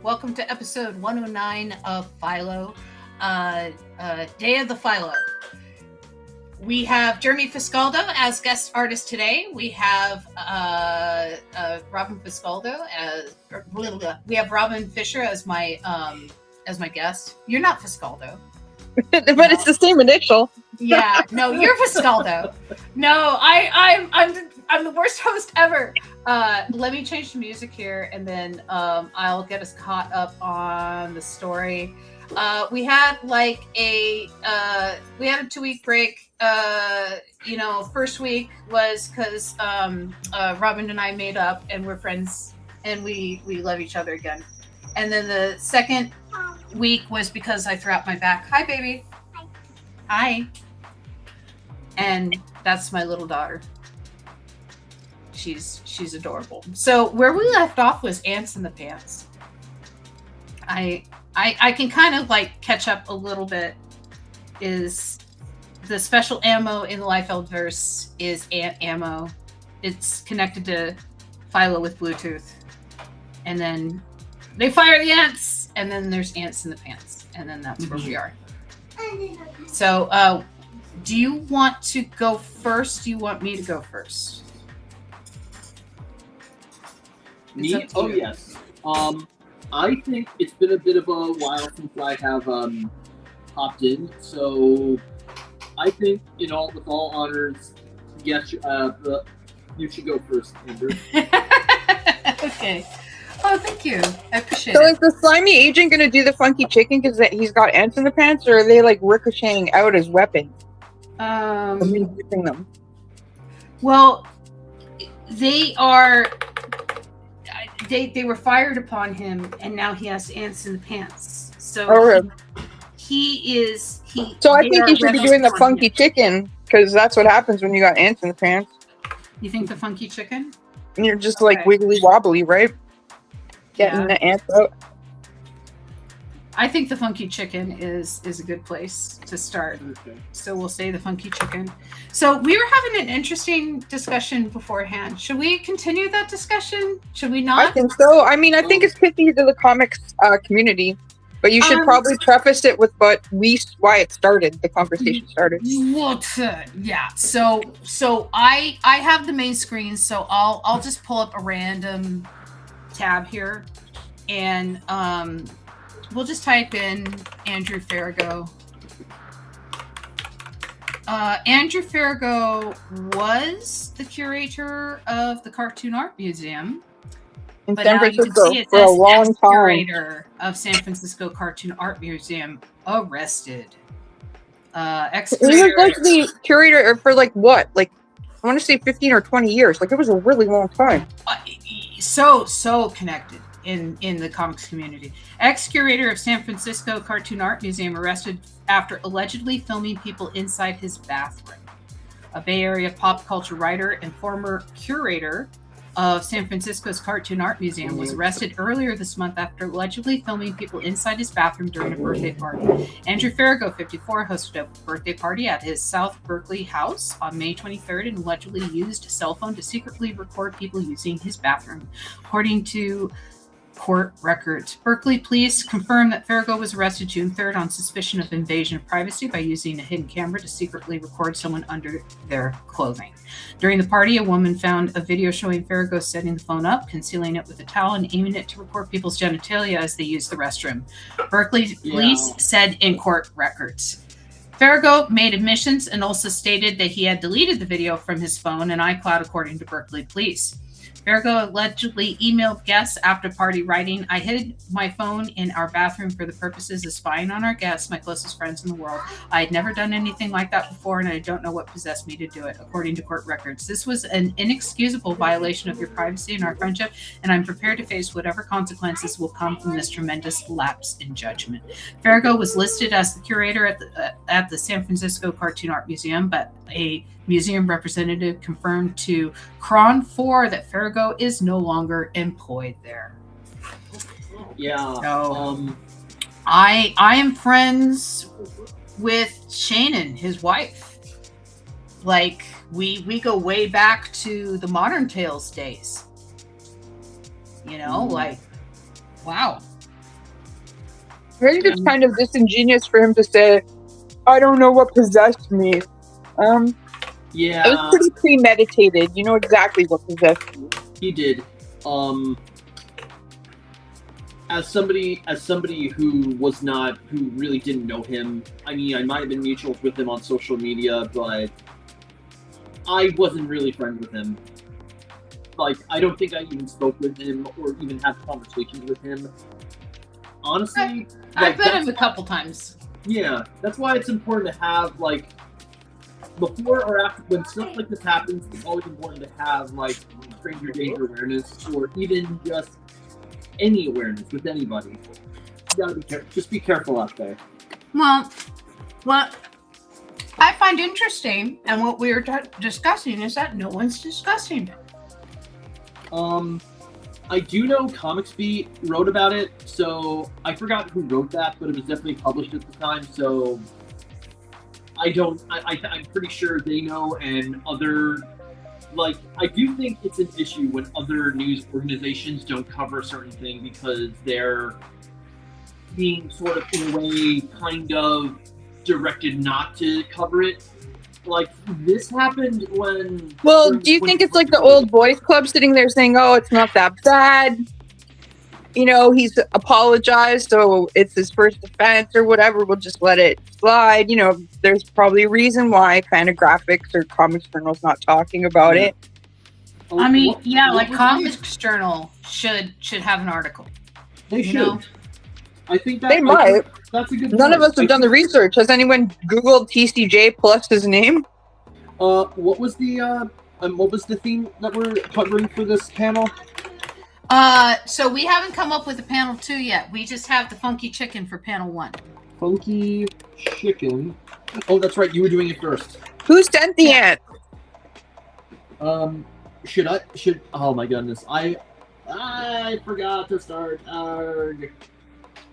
Welcome to episode 109 of Philo, Day of the Philo. We have Jeremy Fiscaldo as guest artist today. We have Robin Fiscaldo we have Robin Fisher as my guest. You're not Fiscaldo. But it's the same initial. Yeah, no, you're Fiscaldo. No, I'm the worst host ever. Let me change the music here, and then I'll get us caught up on the story. We had a 2-week break. First week was because Robin and I made up, and we're friends, and we love each other again. And then the second week was because I threw out my back. Hi, baby. Hi. And that's my little daughter. She's adorable. So where we left off was ants in the pants. I can kind of catch up a little bit. Is the special ammo in the Liefeld verse is ant ammo. It's connected to Philo with Bluetooth. And then they fire the ants, and then there's ants in the pants. And then that's where we are. So do you want to go first? Do you want me to go first? Me? Oh, yes. I think it's been a bit of a while since I have hopped in, so I think, with all honors, yes, you should go first, Andrew. Okay. Oh, thank you. I appreciate it. So is the slimy agent going to do the funky chicken because he's got ants in the pants, or are they ricocheting out as weapons? Using them. Well, they are. They were fired upon him, and now he has ants in the pants. So he is. So I think you should be doing the funky chicken, because that's what happens when you got ants in the pants. You think the funky chicken? And you're just wiggly wobbly, right? Getting the ants out. I think the funky chicken is a good place to start. Okay. So we'll say the funky chicken. So we were having an interesting discussion beforehand. Should we continue that discussion? Should we not? I think so. I mean, I think it's pithy to the comics community, but you should probably preface it with why it started. The conversation started. Yeah. So I have the main screen, so I'll just pull up a random tab here, and we'll just type in Andrew Farrago. Andrew Farrago was the curator of the Cartoon Art Museum. In San Francisco for a long time. Curator of San Francisco Cartoon Art Museum arrested. He was the curator for what? I want to say 15 or 20 years. It was a really long time. So connected in the comics community. Ex-curator of San Francisco Cartoon Art Museum arrested after allegedly filming people inside his bathroom. A Bay Area pop culture writer and former curator of San Francisco's Cartoon Art Museum was arrested earlier this month after allegedly filming people inside his bathroom during a birthday party. Andrew Farrago, 54, hosted a birthday party at his South Berkeley house on May 23rd and allegedly used a cell phone to secretly record people using his bathroom, according to court records. Berkeley police confirmed that Farrago was arrested June 3rd on suspicion of invasion of privacy by using a hidden camera to secretly record someone under their clothing. During the party, a woman found a video showing Farrago setting the phone up, concealing it with a towel, and aiming it to record people's genitalia as they used the restroom. Berkeley police said in court records. Farrago made admissions and also stated that he had deleted the video from his phone and iCloud, according to Berkeley police. Farrago allegedly emailed guests after party writing, "I hid my phone in our bathroom for the purposes of spying on our guests, my closest friends in the world. I had never done anything like that before, and I don't know what possessed me to do it," according to court records. "This was an inexcusable violation of your privacy and our friendship, and I'm prepared to face whatever consequences will come from this tremendous lapse in judgment." Farrago was listed as the curator at the San Francisco Cartoon Art Museum, but a museum representative confirmed to Cron 4 that Farrago is no longer employed there. Yeah. So, I am friends with Shannon, his wife. We go way back to the Modern Tales days. Wow. I think it's kind of disingenuous for him to say, "I don't know what possessed me." Yeah, it was pretty premeditated. You know exactly what possessed you. He did. As somebody who really didn't know him, I mean, I might have been mutuals with him on social media, but I wasn't really friends with him. Like, I don't think I even spoke with him or even had conversations with him. Honestly, I've met him a couple times. Yeah, that's why it's important to have, like, before or after, when stuff like this happens, it's always important to have, like, stranger danger awareness, or even just any awareness with anybody. You gotta be just be careful out there. Well, what I find interesting, and what we were discussing, is that no one's discussing it. I do know Comics Beat wrote about it, so I forgot who wrote that, but it was definitely published at the time, so I'm pretty sure they know, and other, like, I do think it's an issue when other news organizations don't cover a certain thing because they're being sort of, in a way, kind of directed not to cover it. Like, this happened when... Well, do you think it's like the old boys club sitting there saying, "Oh, it's not that bad. You know, he's apologized, so it's his first offense or whatever. We'll just let it slide." You know, there's probably a reason why Fantagraphics or Comics Journal's not talking about it. I mean, like Comics Journal should have an article. They should. Know? I think that they might. That's a good None point. of us have done the research. Has anyone Googled TCJ plus his name? What was the theme that we're covering for this panel? So we haven't come up with a panel 2 yet. We just have the funky chicken for panel 1. Funky chicken. Oh, that's right. You were doing it first. Who sent the ant? Should oh my goodness. I forgot to start.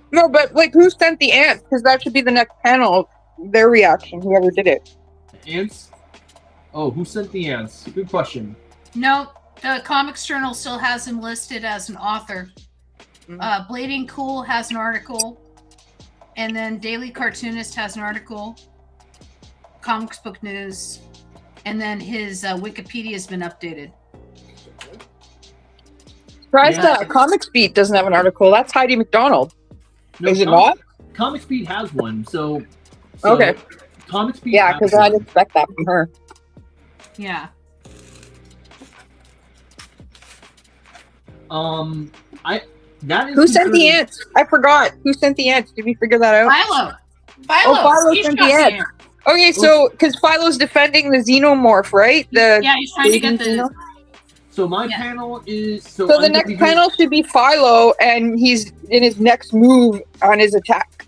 No, but like, who sent the ants? Because that should be the next panel. Their reaction, whoever did it. Ants? Oh, who sent the ants? Good question. No, Comics Journal still has him listed as an author. Blading Cool has an article, and then Daily Cartoonist has an article. Comics Book News, and then his Wikipedia has been updated. Surprised that Comics Beat doesn't have an article. That's Heidi McDonald. No, is it not? Comics Beat has one, so okay. Comics Beat. Yeah, because I'd expect that from her. Yeah. Who sent the ants? I forgot. Who sent the ants? Did we figure that out? Philo. Philo sent the ants. Okay, so because Philo's defending the xenomorph, right? He's trying to get the. So my panel is so the next panel should be Philo, and he's in his next move on his attack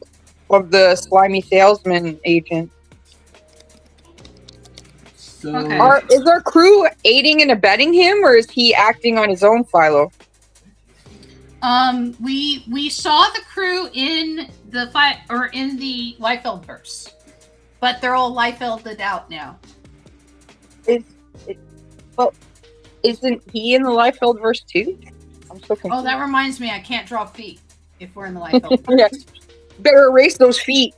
of the slimy salesman agent. So is our crew aiding and abetting him, or is he acting on his own, Philo? We saw the crew in the in the Liefeld verse, but they're all Liefelded out now. Isn't he in the Liefeld verse too? I'm so confused. Oh, that reminds me, I can't draw feet if we're in the Liefeld verse. Yes. Better erase those feet.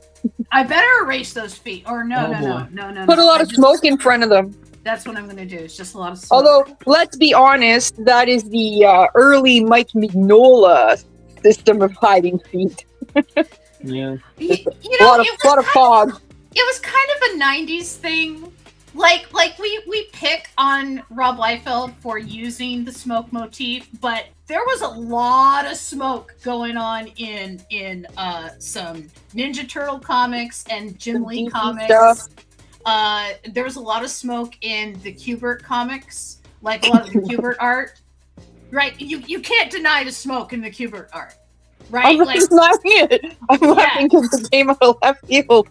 I better erase those feet. Or no. Put a lot of smoke in front of them. That's what I'm going to do. It's just a lot of smoke. Although, let's be honest, that is the early Mike Mignola system of hiding feet. Yeah. A lot of fog. It was kind of a 90s thing. Like we pick on Rob Liefeld for using the smoke motif, but there was a lot of smoke going on in some Ninja Turtle comics and Jim Lee comics. There was a lot of smoke in the Kubert comics, like a lot of the Kubert art. Right? You can't deny the smoke in the Kubert art. Right? I'm just laughing laughing because it came out of left field.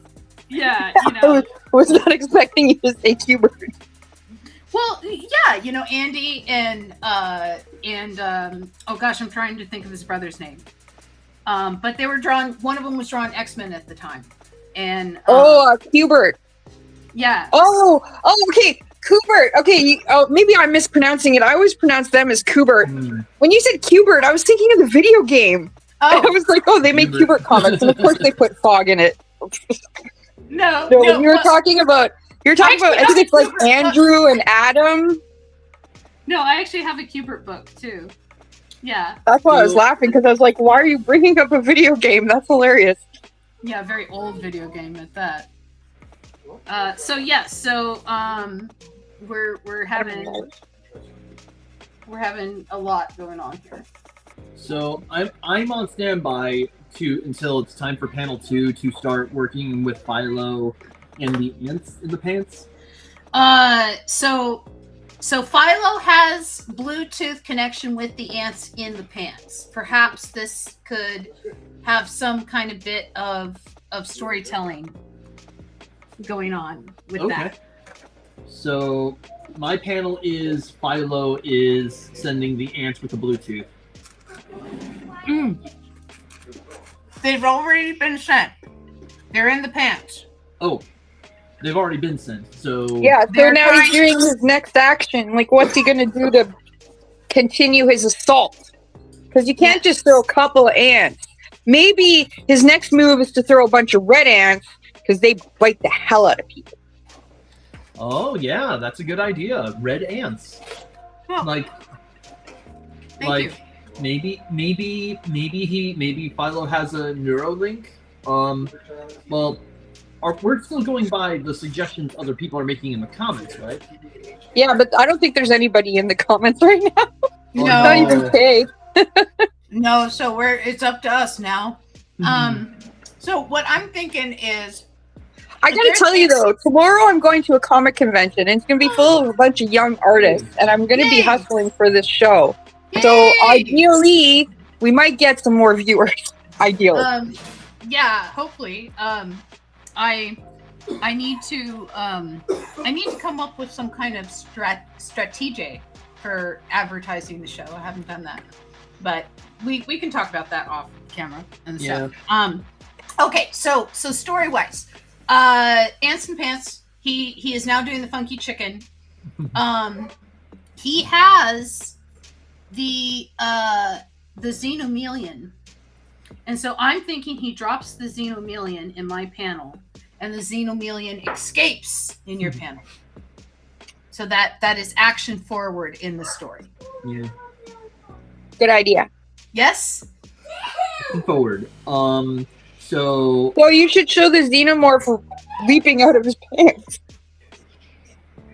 Yeah, I was not expecting you to say Kubert. Well, yeah, Andy and oh gosh, I'm trying to think of his brother's name. But they were drawn. One of them was drawing X-Men at the time, and Kubert. Yeah. Oh, okay, Kubert. Okay, maybe I'm mispronouncing it. I always pronounce them as Kubert. When you said Kubert, I was thinking of the video game. I was like, oh, they make Kubert comics, and of course they put fog in it. No, you're talking about. I think it's like Andrew and Adam. No, I actually have a Kubert book too. Yeah. That's why I was laughing, because I was like, why are you bringing up a video game? That's hilarious. Yeah, very old video game at that. We're having a lot going on here. So I'm on standby until it's time for panel 2 to start working with Philo and the ants in the pants. So Philo has Bluetooth connection with the ants in the pants. Perhaps this could have some kind of bit of storytelling going on with that. So my panel is Philo is sending the ants with the Bluetooth. They've already been sent. They're in the pants. Oh, they've already been sent. So yeah, so now he's doing his next action. Like, what's he gonna do to continue his assault? Because you can't just throw a couple of ants. Maybe his next move is to throw a bunch of red ants, because they bite the hell out of people. Oh yeah, that's a good idea. Red ants. Huh. Maybe Philo has a Neuralink. We're still going by the suggestions other people are making in the comments, right? Yeah, but I don't think there's anybody in the comments right now. No. Not even Kay. No, so it's up to us now. So what I'm thinking is, I gotta tell you though, tomorrow I'm going to a comic convention, and it's gonna be full of a bunch of young artists, and I'm gonna be hustling for this show. Yay! So ideally, we might get some more viewers. Ideally. Yeah, hopefully. I need to come up with some kind of strategy for advertising the show. I haven't done that, but we can talk about that off camera and stuff. Okay, so story wise, Ants and Pants. He is now doing the funky chicken. He has the Xenomelion. And so I'm thinking he drops the Xenomelion in my panel, and the Xenomelion escapes in your panel. So that is action forward in the story. Yeah. Good idea. Yes? Action forward. So you should show the Xenomorph leaping out of his pants.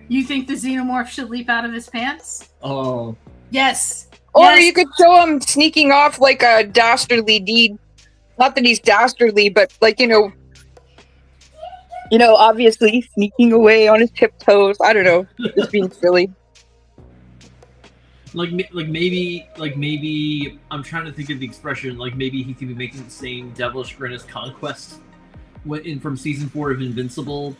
You think the Xenomorph should leap out of his pants? Oh. Yes. Or you could show him sneaking off like a dastardly deed. Not that he's dastardly, but like, obviously sneaking away on his tiptoes. I don't know, just being silly. Maybe I'm trying to think of the expression. Like maybe he could be making the same devilish grin as Conquest from season 4 of Invincible.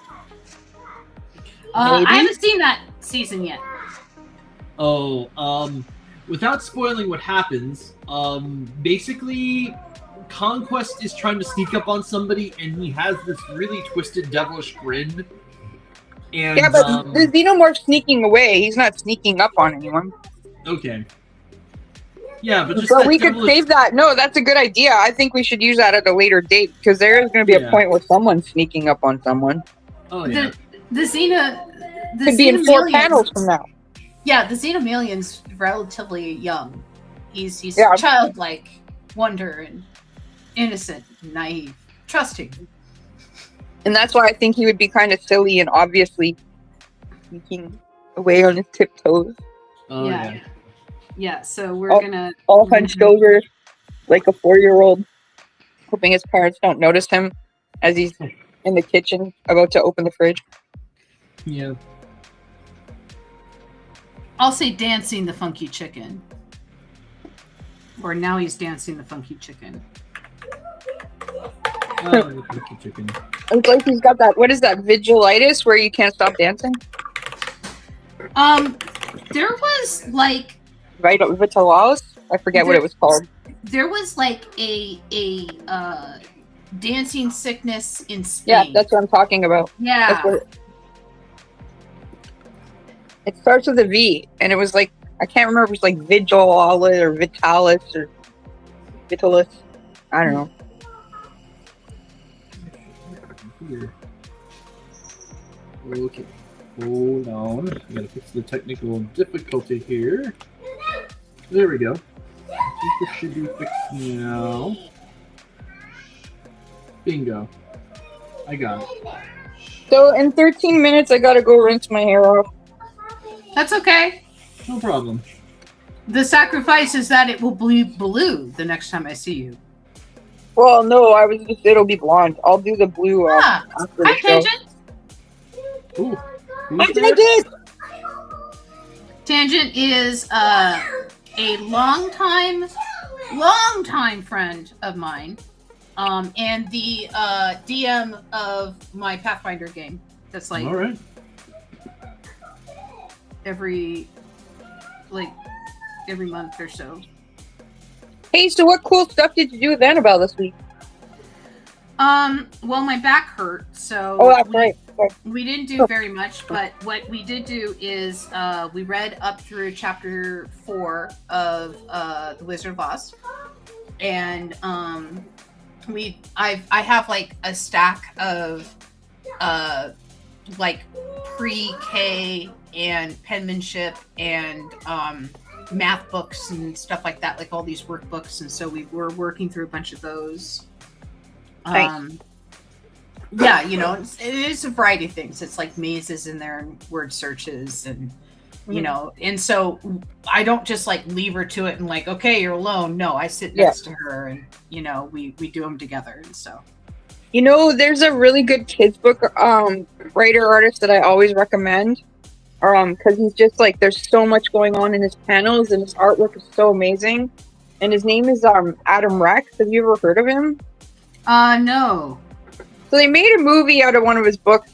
I haven't seen that season yet. Without spoiling what happens, basically, Conquest is trying to sneak up on somebody, and he has this really twisted, devilish grin. And, yeah, but the Xenomorph's sneaking away. He's not sneaking up on anyone. Okay. Yeah, but just we could save that. No, that's a good idea. I think we should use that at a later date, because there is going to be a point where someone's sneaking up on someone. Oh, yeah. The could be in 4 panels from now. Yeah, the Xenomelion's relatively young. He's childlike, wonder, and innocent, naive, trusting. And that's why I think he would be kind of silly and obviously sneaking away on his tiptoes. Oh, yeah. Yeah, so we're gonna... All hunched over like a 4-year-old, hoping his parents don't notice him as he's in the kitchen about to open the fridge. Yeah. I'll say dancing the funky chicken. Or now he's dancing the funky chicken. The funky chicken. It's like he's got that, what is that, vigilitis where you can't stop dancing? There was like... Vitalis? I forget what it was called. There was like a dancing sickness in Spain. Yeah, that's what I'm talking about. Yeah. It starts with a V, and it was like, I can't remember if it was like Vigilalis or Vitalis or Vitalis. I don't know. Here. Okay. Hold on. I gotta fix the technical difficulty here. There we go. I think this should be fixed now. Bingo. I got it. So in 13 minutes, I gotta go rinse my hair off. That's okay. No problem. The sacrifice is that it will be blue the next time I see you. Well, no, it'll be blonde. I'll do the blue after the Hi, show. Tangent. Ooh. Hi, Tangent! Tangent is a long-time friend of mine, and the DM of my Pathfinder game. That's like All right. every month or so. Hey, so what cool stuff did you do with Annabelle this week? Well, my back hurt, so Oh, that's right. we didn't do very much, but what we did do is we read up through chapter 4 of The Wizard of Oz, and I have like a stack of like pre-K and penmanship and math books and stuff like that, like all these workbooks, and so we were working through a bunch of those. Nice. Yeah, you know, it's a variety of things. It's like mazes in there and word searches and you know, and so I don't just like leave her to it and like, okay, you're alone. No, I sit next to her and you know, we do them together. And so, you know, there's a really good kids book writer artist that I always recommend. Because he's just like, there's so much going on in his panels and his artwork is so amazing. And his name is Adam Rex. Have you ever heard of him? no. So they made a movie out of one of his books,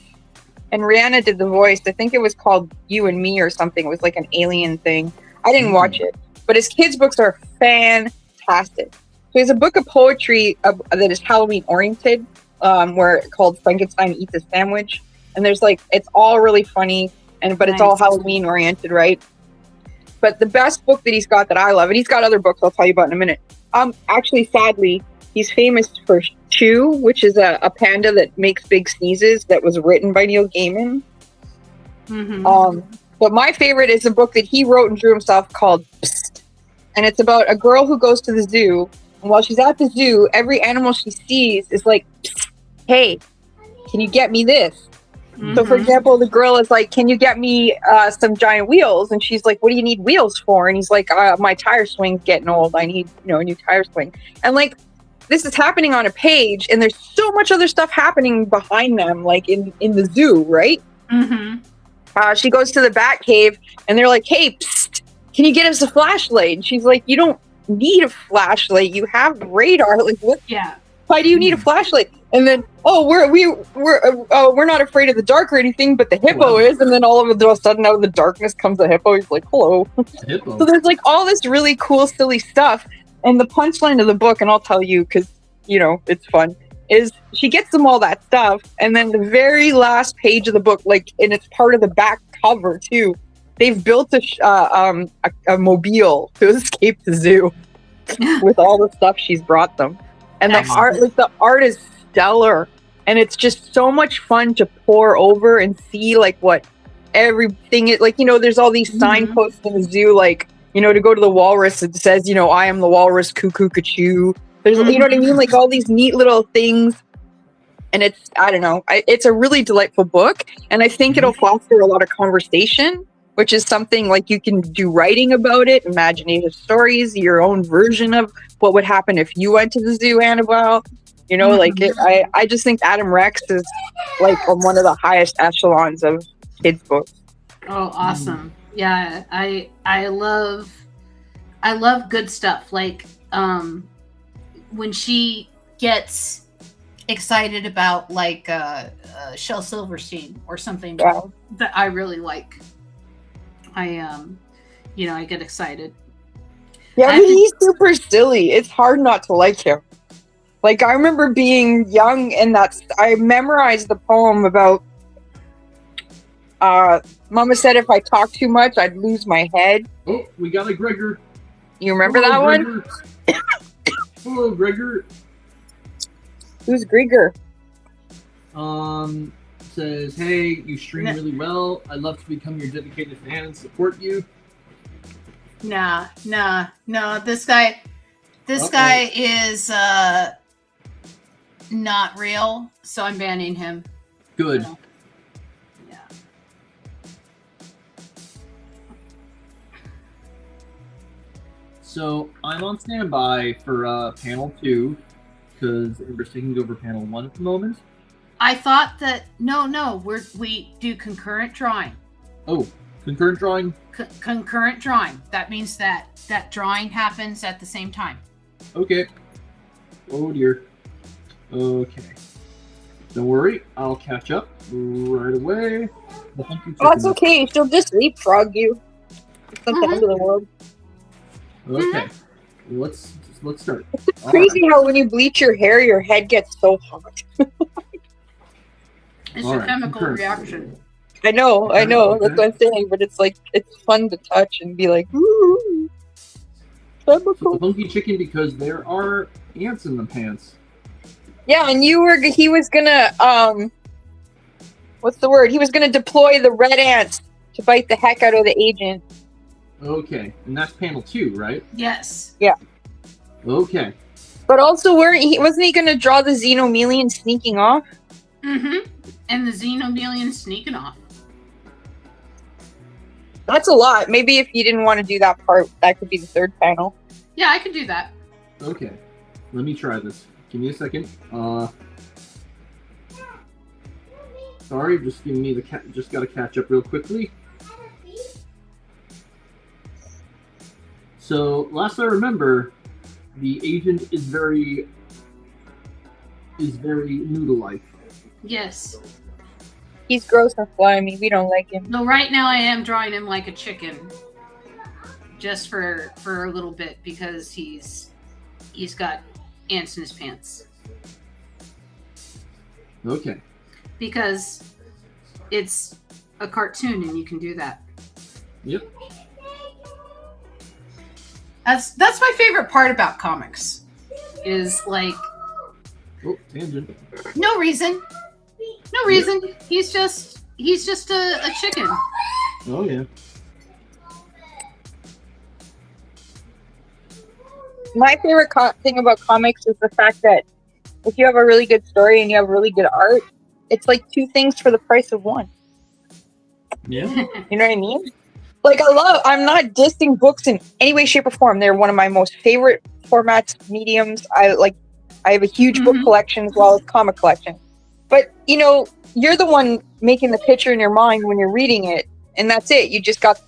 and Rihanna did the voice. I think it was called You and Me or something. It was like an alien thing. I didn't watch it, but his kids' books are fantastic. So he has a book of poetry that is Halloween oriented, called Frankenstein Eats a Sandwich, and there's like, it's all really funny. But it's all Halloween oriented, right? But the best book that he's got that I love, and he's got other books I'll tell you about in a minute. Actually, sadly, he's famous for Chew, which is a panda that makes big sneezes that was written by Neil Gaiman. Mm-hmm. But my favorite is a book that he wrote and drew himself called Psst. And it's about a girl who goes to the zoo. And while she's at the zoo, every animal she sees is like, hey, can you get me this? Mm-hmm. So, for example, the girl is like, can you get me some giant wheels? And she's like, what do you need wheels for? And he's like, my tire swing's getting old. I need, a new tire swing. And like, this is happening on a page, and there's so much other stuff happening behind them, like in the zoo, right? Mm-hmm. She goes to the bat cave, and they're like, hey, psst, can you get us a flashlight? And she's like, you don't need a flashlight. You have radar. Like, what? Yeah. Why do you need a flashlight? And then, we're not afraid of the dark or anything, but the hippo is. And then all of a sudden, out of the darkness comes the hippo. He's like, hello. Hippo. So there's like all this really cool, silly stuff. And the punchline of the book, and I'll tell you because, it's fun, is she gets them all that stuff. And then the very last page of the book, and it's part of the back cover too, they've built a mobile to escape the zoo with all the stuff she's brought them. And the art is stellar, and it's just so much fun to pour over and see like what everything is. Like, there's all these signposts in the zoo, like, to go to the walrus, it says, I am the walrus, cuckoo, cachoo. There's, you know what I mean? Like all these neat little things. And it's, I don't know, it's a really delightful book. And I think it'll foster a lot of conversation, which is something like you can do writing about it, imaginative stories, your own version of what would happen if you went to the zoo, Annabelle. I just think Adam Rex is like on one of the highest echelons of kids' books. Oh, awesome. Yeah, I love good stuff. Like when she gets excited about like Shel Silverstein or something that I really like. I get excited. Yeah, but he's super silly. It's hard not to like him. Like, I remember being young and I memorized the poem about Mama said if I talk too much, I'd lose my head. Oh, we got a Gregor. You remember that Gregor. one? Hello, Gregor. Who's Grieger? Says, hey, you stream really well. I'd love to become your dedicated fan and support you. Nah. This guy is not real, so I'm banning him. Good. Yeah. So I'm on standby for panel 2 because Amber's taking over panel 1 at the moment. I thought that we do concurrent drawing. Oh, concurrent drawing? Concurrent drawing. That means that drawing happens at the same time. Okay. Oh dear. Okay. Don't worry, I'll catch up right away. Oh, it's okay. She'll just leapfrog you. It's not the end of the world. Okay. Let's start. It's crazy how when you bleach your hair, your head gets so hot. It's a chemical reaction. I know. Okay. That's what I'm saying. But it's like, it's fun to touch and be like, ooh. Chemical. So the funky chicken, because there are ants in the pants. Yeah, and he was gonna, what's the word? He was gonna deploy the red ants to bite the heck out of the agent. Okay, and that's panel 2, right? Yes. Yeah. Okay. But also, wasn't he gonna draw the Xenomelian sneaking off? Mm-hmm. And the Xenomelian sneaking off. That's a lot. Maybe if you didn't want to do that part, that could be the third panel. Yeah, I could do that. Okay. Let me try this. Give me a second. Sorry, just give me just gotta catch up real quickly. So, last I remember, the agent is very noodle-like. Yes. He's gross and slimy. We don't like him. No, right now I am drawing him like a chicken. Just for a little bit, because he's got ants in his pants. Okay. Because it's a cartoon and you can do that. Yep. That's my favorite part about comics. Is like, oh, tangent. No reason. No reason. Yep. He's just a chicken. Oh yeah. My favorite thing about comics is the fact that if you have a really good story and you have really good art, it's like 2 things for the price of 1. Yeah. You know what I mean? Like, I'm not dissing books in any way, shape, or form. They're one of my most favorite formats, mediums. I have a huge book collection as well as comic collection. But, you're the one making the picture in your mind when you're reading it, and that's it. You just got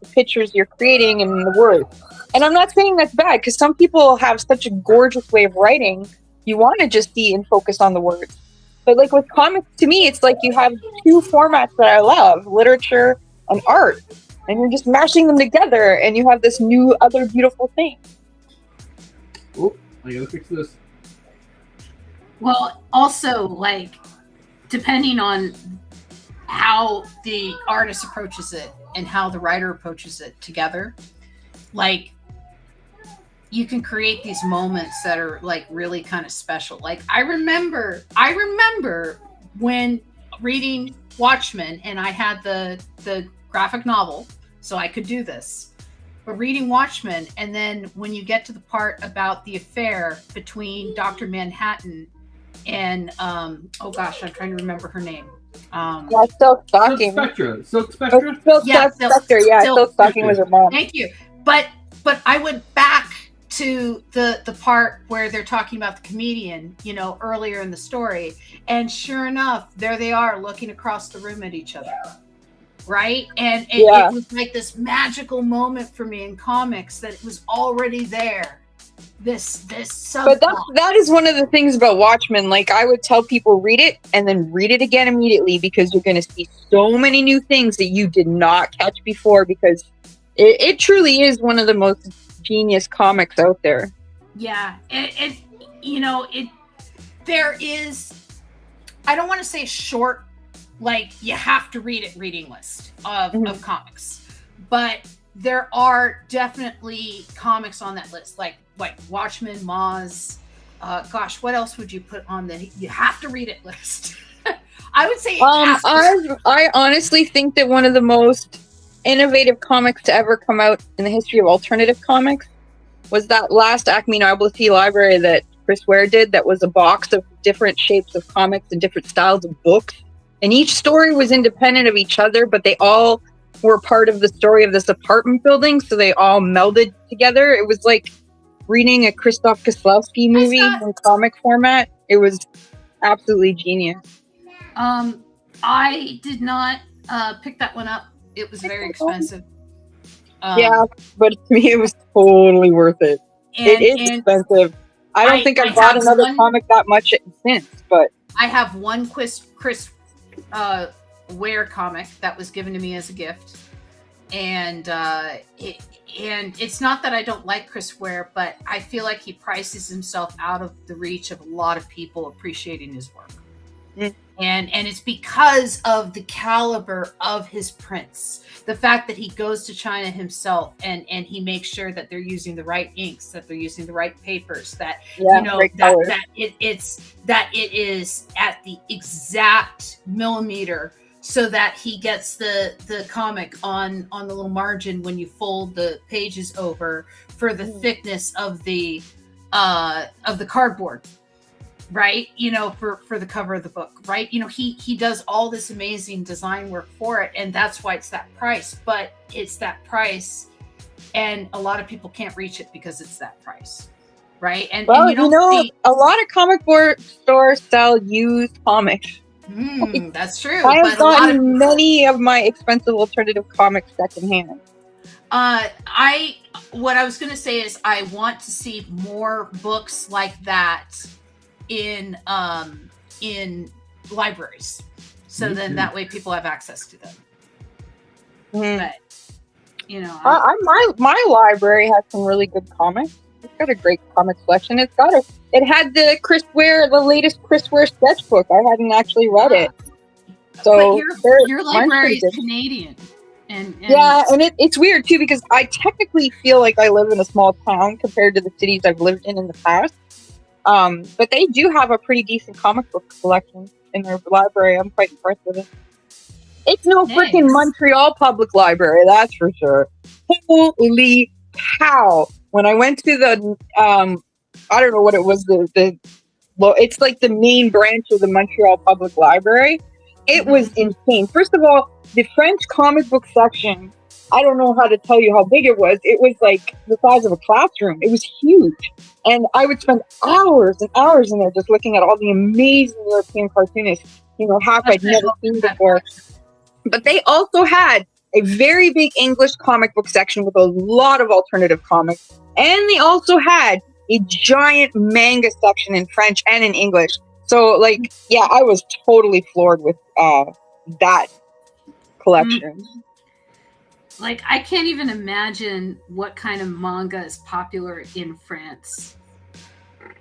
the pictures you're creating and the words. And I'm not saying that's bad, because some people have such a gorgeous way of writing. You want to just be and focus on the words. But like with comics, to me, it's like you have 2 formats that I love, literature and art. And you're just mashing them together, and you have this new, other beautiful thing. Oh, I gotta fix this. Well, also, like, depending on how the artist approaches it and how the writer approaches it together, like, you can create these moments that are like really kind of special. Like, I remember when reading Watchmen, and I had the graphic novel, so I could do this. But reading Watchmen, and then when you get to the part about the affair between Dr. Manhattan and oh gosh, I'm trying to remember her name. Silk Stocking. Silk Spectre. Silk Spectre. Yeah, Silk Stocking was her mom. Thank you. But I went back to the part where they're talking about the comedian, earlier in the story, and sure enough, there they are looking across the room at each other. Right? And it was like this magical moment for me in comics that it was already there. This subplot. But that is one of the things about Watchmen. Like, I would tell people, read it and then read it again immediately, because you're going to see so many new things that you did not catch before, because it truly is one of the most genius comics out there. Yeah. There is, I don't want to say short, like you have to read it reading list of comics, but there are definitely comics on that list, like Watchmen, Moz, Gosh, what else would you put on the you have to read it list? I would say it has to. I honestly think that one of the most innovative comics to ever come out in the history of alternative comics was that last Acme Novelty Library that Chris Ware did. That was a box of different shapes of comics and different styles of books, and each story was independent of each other, but they all were part of the story of this apartment building, so they all melded together. It was like reading a Krzysztof Kieslowski movie in comic format. It was absolutely genius. I did not pick that one up. It was very expensive. Yeah, but to me it was totally worth it. It is expensive. I don't think I've bought another comic that much since, but I have one Chris Ware comic that was given to me as a gift, and it's not that I don't like Chris Ware, but I feel like he prices himself out of the reach of a lot of people appreciating his work. Mm. And it's because of the caliber of his prints, the fact that he goes to China himself and he makes sure that they're using the right inks, that they're using the right papers, that it is at the exact millimeter, so that he gets the comic on the little margin when you fold the pages over for the thickness of the cardboard. Right, for the cover of the book, right? He does all this amazing design work for it, and that's why it's that price. But it's that price, and a lot of people can't reach it because it's that price, right? And a lot of comic book stores sell used comics. That's true. I have gotten many of my expensive alternative comics secondhand. What I was going to say is I want to see more books like that in libraries, so then that way people have access to them. But my library has some really good comics. It's got a great comic selection. It had the latest Chris Ware sketchbook. I hadn't actually read it, so your library is Canadian. And it's weird too, because I technically feel like I live in a small town compared to the cities I've lived in the past. But they do have a pretty decent comic book collection in their library. I'm quite impressed with it. It's no freaking Montreal Public Library, that's for sure. Holy cow! When I went to the, I don't know what it was, it's like the main branch of the Montreal Public Library. It was insane. First of all, the French comic book section, I don't know how to tell you how big it was. It was like the size of a classroom. It was huge. And I would spend hours and hours in there just looking at all the amazing European cartoonists, half I'd never seen before. But they also had a very big English comic book section with a lot of alternative comics. And they also had a giant manga section in French and in English. So, I was totally floored with that collection. I can't even imagine what kind of manga is popular in France.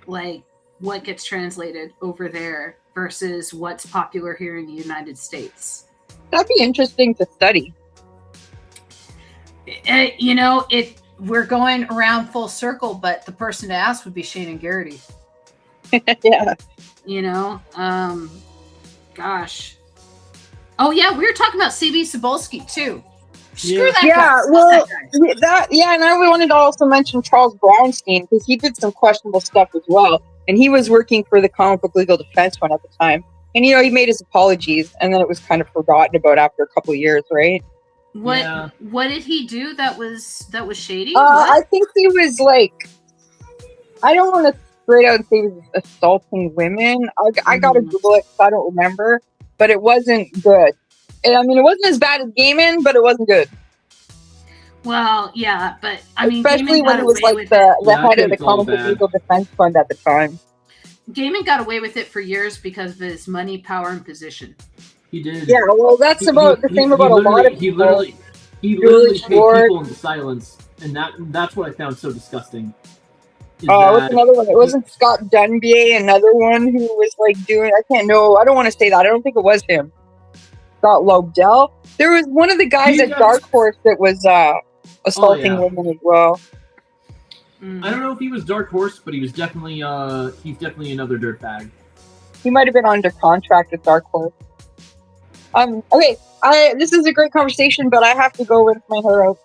What gets translated over there versus what's popular here in the United States. That'd be interesting to study. We're going around full circle, but the person to ask would be Shannon Garrity. Yeah. Gosh. Oh yeah, we were talking about C.B. Cebulski too. Screw that guy. And I wanted to also mention Charles Brownstein, because he did some questionable stuff as well. And he was working for the Comic Book Legal Defense Fund at the time. And, he made his apologies, and then it was kind of forgotten about after a couple of years, right? What did he do that was shady? I think he was I don't want to straight out say he was assaulting women. I got to Google it because I don't remember. But it wasn't good. It wasn't as bad as Gaiman, but it wasn't good. Well, yeah, but especially when it was the head of the Comic Book Legal Defense Fund at the time. Gaiman got away with it for years because of his money, power, and position. He did. Yeah, well, that's the same about a lot of people. He literally paid people into silence, and that's what I found so disgusting. What's another one? It wasn't Scott Dunbier, another one who was doing. I don't want to say that. I don't think it was him. Scott Lobdell. There was one of the guys at Dark Horse that was assaulting women as well. I don't know if he was Dark Horse, but he was definitely he's definitely another dirtbag. He might have been under contract with Dark Horse. Okay, this is a great conversation, but I have to go with my hair out.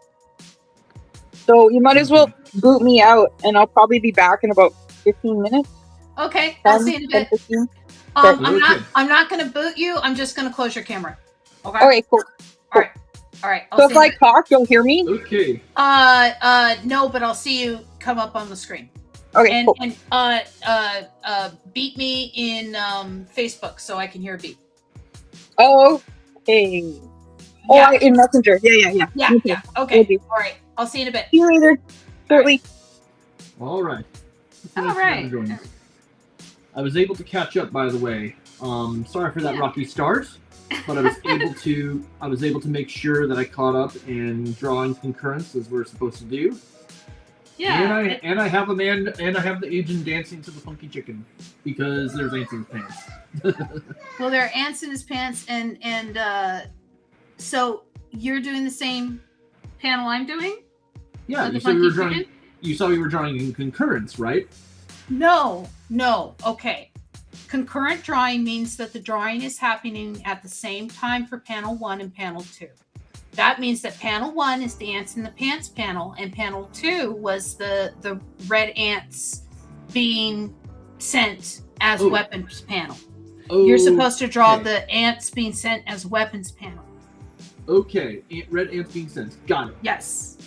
So you might as well boot me out, and I'll probably be back in about 15 minutes. Okay, I'll see you in a bit. 15. I'm not going to boot you. I'm just going to close your camera. Okay. Okay, cool. All right. So if I talk, you'll hear me? Okay. No, but I'll see you come up on the screen. Okay, cool. And beat me in Facebook so I can hear a beat. Okay. Oh, in Messenger. Yeah. Yeah. Okay. All right. I'll see you in a bit. See you later. Shortly. All right. I was able to catch up, by the way. Sorry for that rocky start, but I was able to make sure that I caught up and drawing concurrence as we're supposed to do. Yeah. And I have the agent dancing to the funky chicken because there's ants in his pants. Well, there are ants in his pants, and so you're doing the same panel I'm doing? Yeah, you saw we were drawing in concurrence, right? No. Okay. Concurrent drawing means that the drawing is happening at the same time for panel 1 and panel 2. That means that panel 1 is the ants in the pants panel, and panel 2 was the red ants being sent as weapons panel. You're supposed to draw the ants being sent as weapons panel. Okay, red ants being sent. Got it. Yes.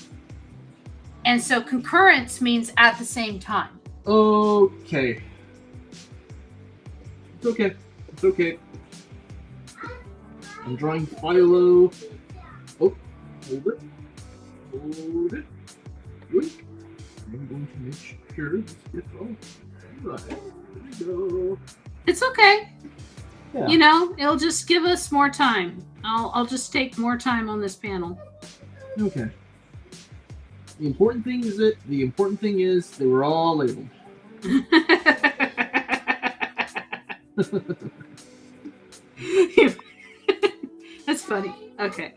And so concurrence means at the same time. Okay. It's okay. I'm drawing Philo. Oh, hold it. Good. I'm going to make sure this gets all right. There we go. It's okay. Yeah. It'll just give us more time. I'll just take more time on this panel. Okay. The important thing is they were all labeled. That's funny. Okay.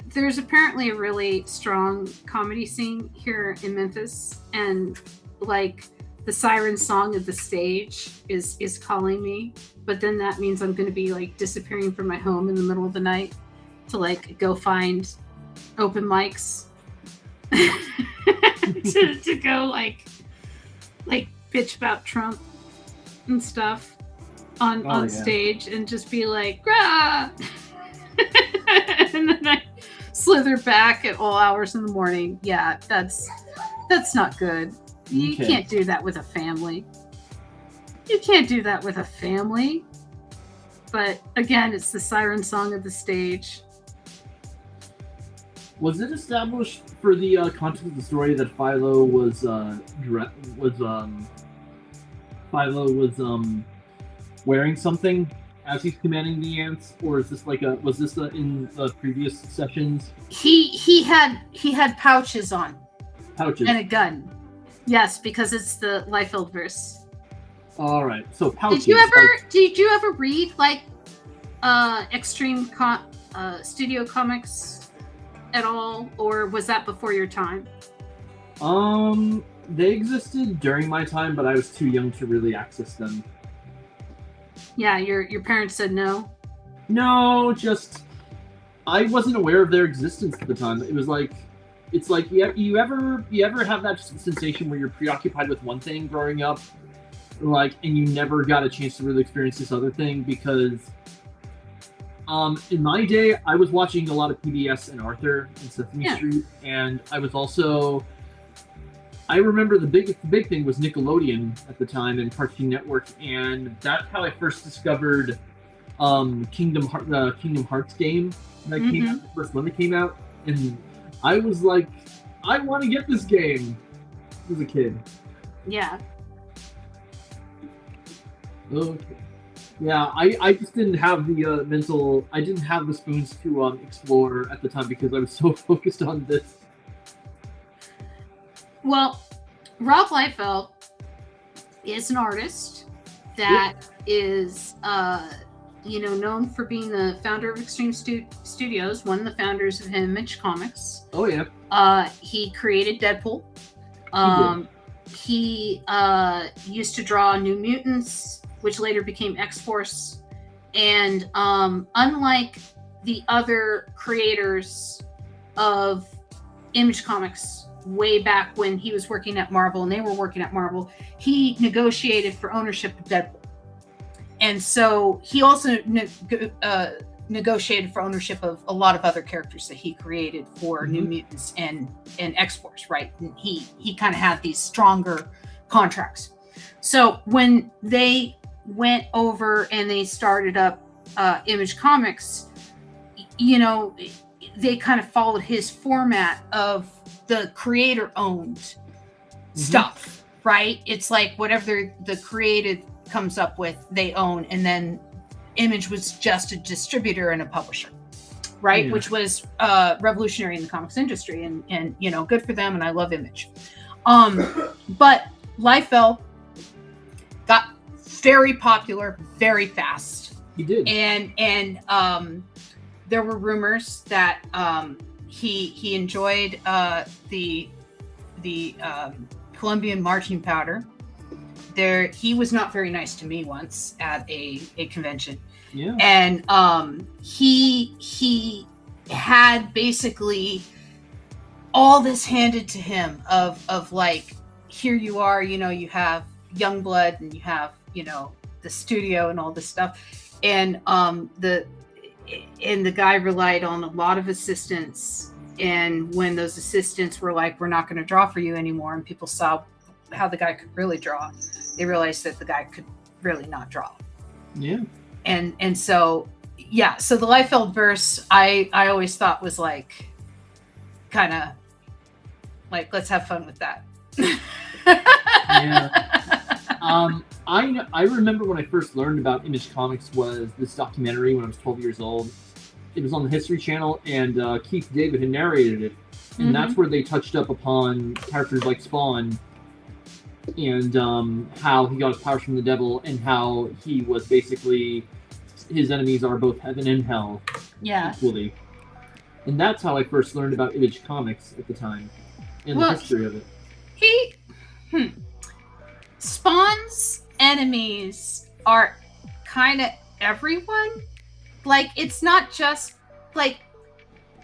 There's apparently a really strong comedy scene here in Memphis, and like the siren song of the stage is calling me, but then that means I'm going to be like disappearing from my home in the middle of the night to like go find open mics to go like bitch about Trump and stuff on stage and just be like, rah! And then I slither back at all hours in the morning. Yeah, that's not good. You can't do that with a family. But again, it's the siren song of the stage. Was it established for the content of the story that Philo was wearing something as he's commanding the ants, or is this was this in the previous sessions? He had pouches on. Pouches and a gun. Yes, because it's the Liefeld verse. All right, so pouches. Did you ever read like extreme studio comics at all, or was that before your time? They existed during my time, but I was too young to really access them. Yeah, your parents said no? No, just I wasn't aware of their existence at the time. It was like, it's like you ever have that sensation where you're preoccupied with one thing growing up, like, and you never got a chance to really experience this other thing because in my day I was watching a lot of PBS and Arthur and Sesame Street, and I was also I remember the big thing was Nickelodeon at the time and Cartoon Network, and that's how I first discovered Kingdom Hearts game that came out, the first one that came out, and I was like, I want to get this game as a kid. Yeah. Okay. Yeah, I just didn't have the I didn't have the spoons to explore at the time because I was so focused on this. Well, Rob Liefeld is an artist that is known for being the founder of Extreme Studios, one of the founders of Image Comics. Oh yeah. He created Deadpool. He Used to draw New Mutants, which later became X-Force. And unlike the other creators of Image Comics way back when he was working at Marvel and they were working at Marvel, he negotiated for ownership of Deadpool. And so he also negotiated for ownership of a lot of other characters that he created for New Mutants and X-Force, right? And he kind of had these stronger contracts. So when they went over and they started up Image Comics, they kind of followed his format of the creator-owned stuff, right? It's like whatever the creative comes up with, they own, and then Image was just a distributor and a publisher, right? Yeah. Which was revolutionary in the comics industry, and good for them, and I love Image. But Liefeld got very popular very fast. He did. And there were rumors that he enjoyed the Colombian marching powder. He was not very nice to me once at a convention. Yeah. And he had basically all this handed to him of like, here you are, you have Youngblood and you have, the studio and all this stuff. And the guy relied on a lot of assistants. And when those assistants were like, we're not going to draw for you anymore, and people saw how the guy could really draw, they realized that the guy could really not draw. Yeah. And so the Liefeld verse, I always thought was like, kind of like, let's have fun with that. Yeah. I remember when I first learned about Image Comics was this documentary when I was 12 years old. It was on the History Channel, and Keith David had narrated it. And that's where they touched up upon characters like Spawn and how he got his powers from the devil, and how he was basically, his enemies are both heaven and hell equally. And that's how I first learned about Image Comics at the time, and the history of it. Spawn's enemies are kind of everyone. Like, it's not just like,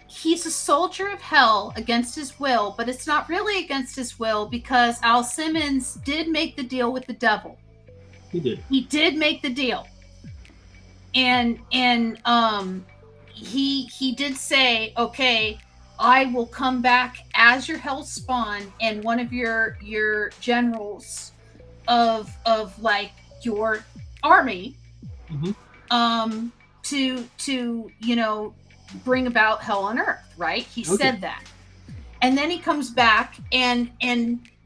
he's a soldier of hell against his will, but it's not really against his will, because Al Simmons did make the deal with the devil. He did make the deal. And he did say, okay, I will come back as your hell spawn and one of your generals of like your army to bring about hell on earth, right? He said that. And then he comes back and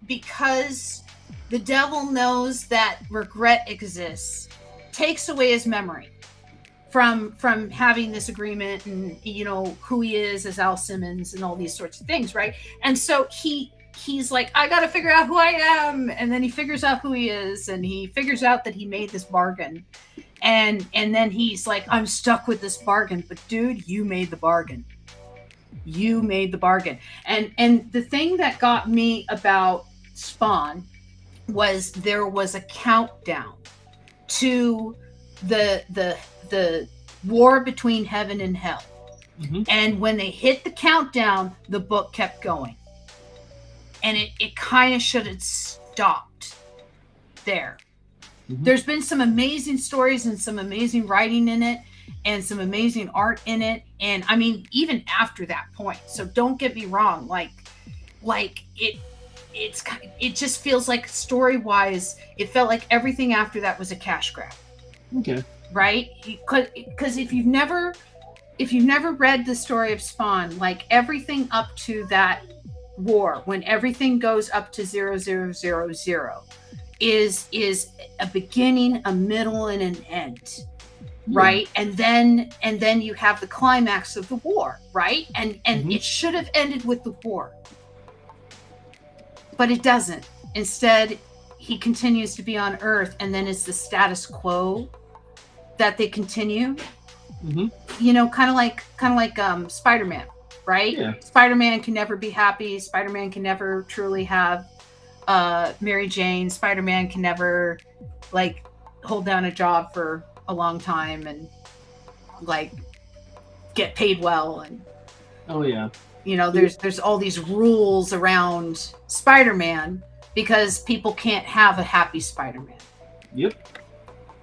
because the devil knows that regret exists, takes away his memory from having this agreement and who he is as Al Simmons and all these sorts of things, right? And so he's like, I gotta figure out who I am, and then he figures out who he is, and he figures out that he made this bargain, and then he's like, I'm stuck with this bargain. But dude, you made the bargain. And the thing that got me about Spawn was there was a countdown to the war between heaven and hell. And when they hit the countdown, the book kept going. And it kind of should have stopped there. There's been some amazing stories and some amazing writing in it and some amazing art in it. And I mean, even after that point, so don't get me wrong, like it just feels like story-wise, it felt like everything after that was a cash grab. Okay. Right? Because if you've never read the story of Spawn, like everything up to that war, when everything goes up to 0000 is a beginning, a middle, and an end, right? And then you have the climax of the war, right? And it should have ended with the war, but it doesn't. Instead, he continues to be on Earth, and then it's the status quo that they continue. Mm-hmm. You know, kind of like Spider-Man, right? Yeah. Spider-Man can never be happy. Spider-Man can never truly have Mary Jane. Spider-Man can never like hold down a job for a long time and like get paid well. And Oh yeah. you know, there's all these rules around Spider-Man because people can't have a happy Spider-Man. Yep.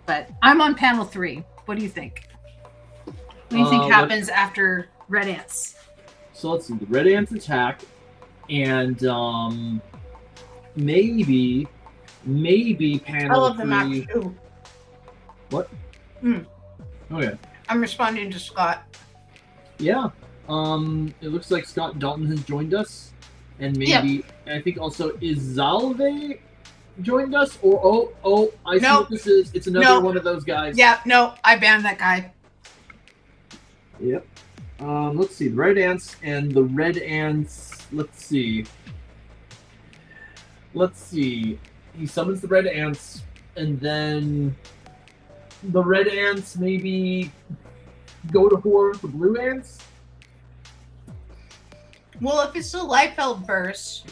But I'm on panel 3. What do you think? What do you think happens after Red Ants? So let's see. The Red Ants attack, and maybe panel 3. I love the Max too. What? Mm. Oh yeah. I'm responding to Scott. Yeah. It looks like Scott Dalton has joined us, and maybe I think also Izalve joined us. Or I see what this is. It's another one of those guys. Yeah. No, I banned that guy. Yep. Let's see. The Red Ants and the Red Ants. Let's see. He summons the Red Ants, and then the Red Ants maybe go to war with the Blue Ants. Well, if it's the Liefeld verse,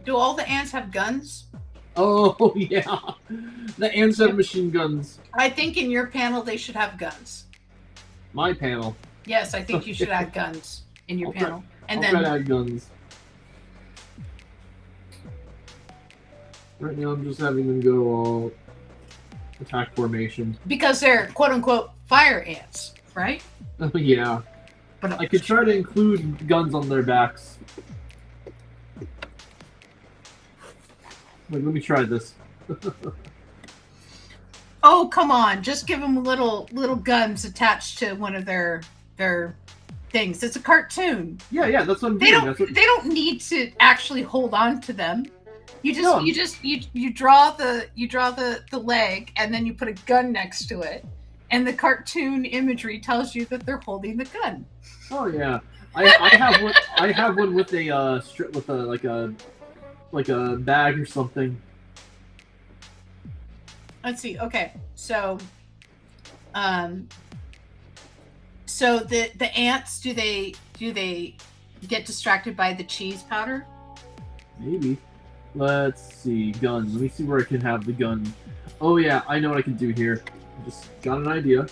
do all the ants have guns? Oh yeah, the ants have machine guns. I think in your panel they should have guns. My panel. Yes, I think you should add guns in your panel. And I'll then try to add guns. Right now, I'm just having them go all attack formation. because they're quote unquote fire ants, right? Oh yeah. But I could try to include guns on their backs. Wait, let me try this. oh, come on, just give them little guns attached to one of their things. It's a cartoon. Yeah, that's what I'm They doing. don't they don't need to actually hold on to them. You just No. you draw the leg and then you put a gun next to it, and the cartoon imagery tells you that they're holding the gun. Oh yeah, I have one. I have one with a strip with a like a bag or something. Let's see. Okay, so the ants, do they get distracted by the cheese powder? Maybe. Let's see. Guns. Let me see where I can have the gun. Oh yeah, I know what I can do here. Just got an idea.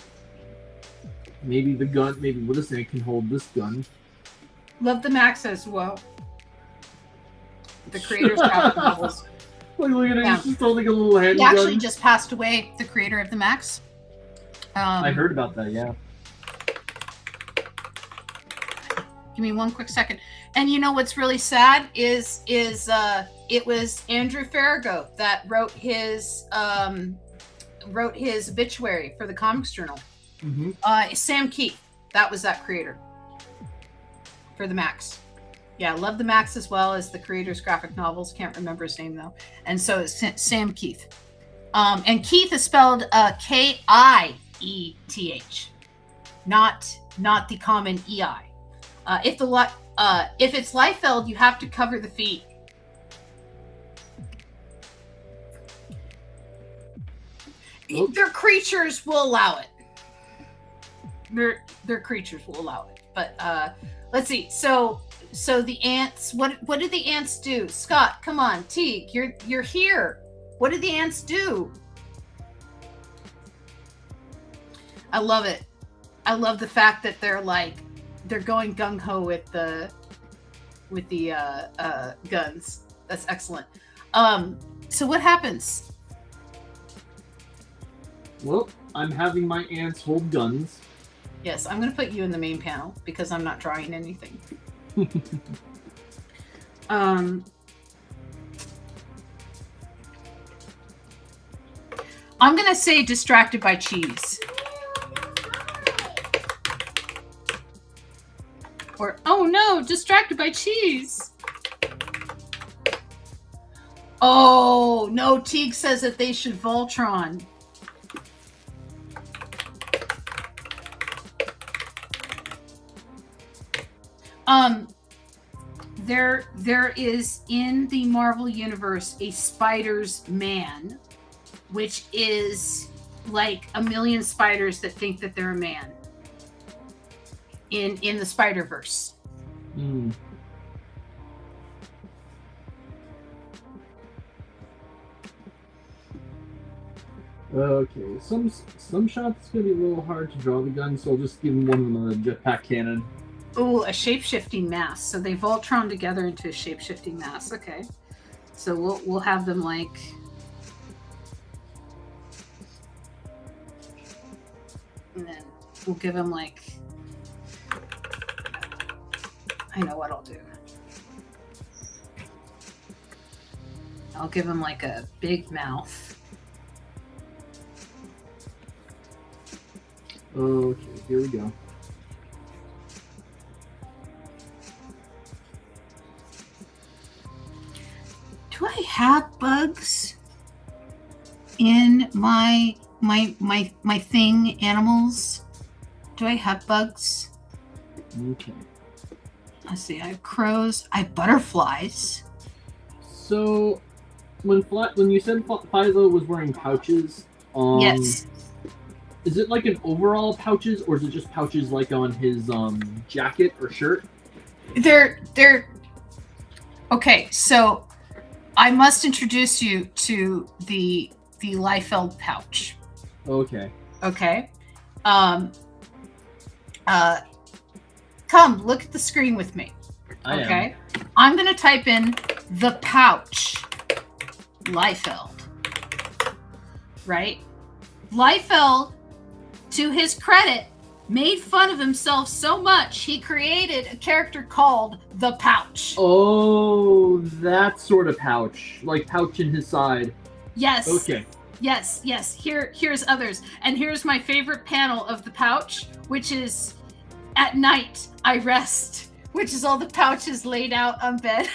Maybe the gun. Maybe this thing can hold this gun. Love the Max as well. The creator's graphic novels. Look at it. Yeah. He's just holding a little handgun. He actually just passed away. The creator of the Max. I heard about that. Yeah. Give me one quick second. And you know what's really sad is it was Andrew Farrago that wrote his obituary for the Comics Journal. Mm-hmm. Sam Keith, that was that creator for the Max. Yeah, love the Max as well as the creator's graphic novels. Can't remember his name though. And so it's Sam Keith. And Keith is spelled Kieth, not the common EI. If it's Liefeld, you have to cover the feet. Oops. Their creatures will allow it. Their creatures will allow it. But let's see. So the ants. What did the ants do? Scott, come on, Teague, you're here. What did the ants do? I love it. I love the fact that they're going gung ho with the guns. That's excellent. So what happens? Well, I'm having my ants hold guns. Yes, I'm going to put you in the main panel because I'm not drawing anything. I'm going to say distracted by cheese. Or, oh no, distracted by cheese. Oh, no, Teague says that they should Voltron. There is in the Marvel Universe a Spider's Man, which is like a million spiders that think that they're a man in the Spider-Verse. Mm. Okay, some shots it's gonna be a little hard to draw the gun, so I'll just give one of them a jetpack cannon. Ooh, a shape-shifting mass. So they Voltron together into a shape-shifting mass. Okay, so we'll have them like. And then we'll give him like. I know what I'll do. I'll give him like a big mouth. Okay, here we go. Do I have bugs in my thing animals? Do I have bugs? Okay. Let's see. I have crows. I have butterflies. So, when you said Philo was wearing pouches, Yes. is it like an overall pouches, or is it just pouches like on his jacket or shirt? They're okay. So I must introduce you to the Liefeld pouch. Okay. Okay. Come look at the screen with me. I Okay. I'm gonna type in the pouch Liefeld. Right? Liefeld, to his credit, made fun of himself so much he created a character called the Pouch. Oh, that sort of pouch, like pouch in his side. Yes. Okay. Yes. Here's others. And here's my favorite panel of the pouch, which is at night I rest, which is all the pouches laid out on bed.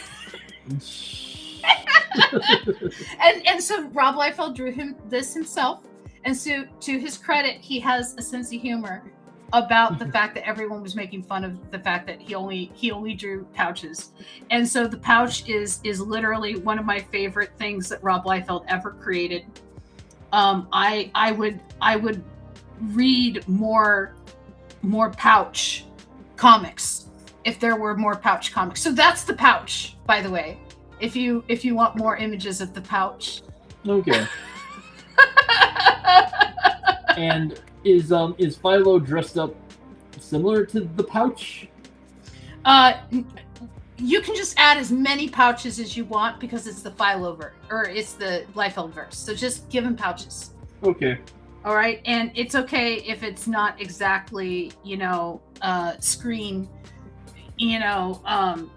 and so Rob Liefeld drew this himself. And so to his credit, he has a sense of humor about the fact that everyone was making fun of the fact that he only drew pouches. And so the pouch is literally one of my favorite things that Rob Liefeld ever created. I would read more pouch comics if there were more pouch comics. So that's the pouch, by the way. If you want more images of the pouch. Okay. And is Philo dressed up similar to the pouch? You can just add as many pouches as you want because it's the Philo-verse, or it's the Liefeld verse. So just give him pouches. Okay. All right, and it's okay if it's not exactly, screen,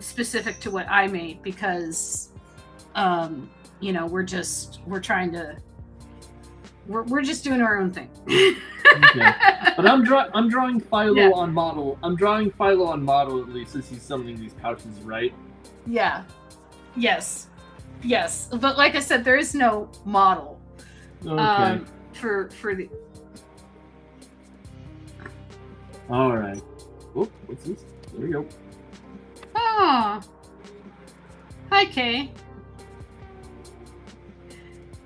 specific to what I made because, we're just doing our own thing. Okay. But I'm drawing Philo on model. I'm drawing Philo on model at least as he's summoning these pouches, right? Yeah. Yes. But like I said, there is no model. Okay. For the. All right. Oh, what's this? There we go. Oh. Hi, Kay.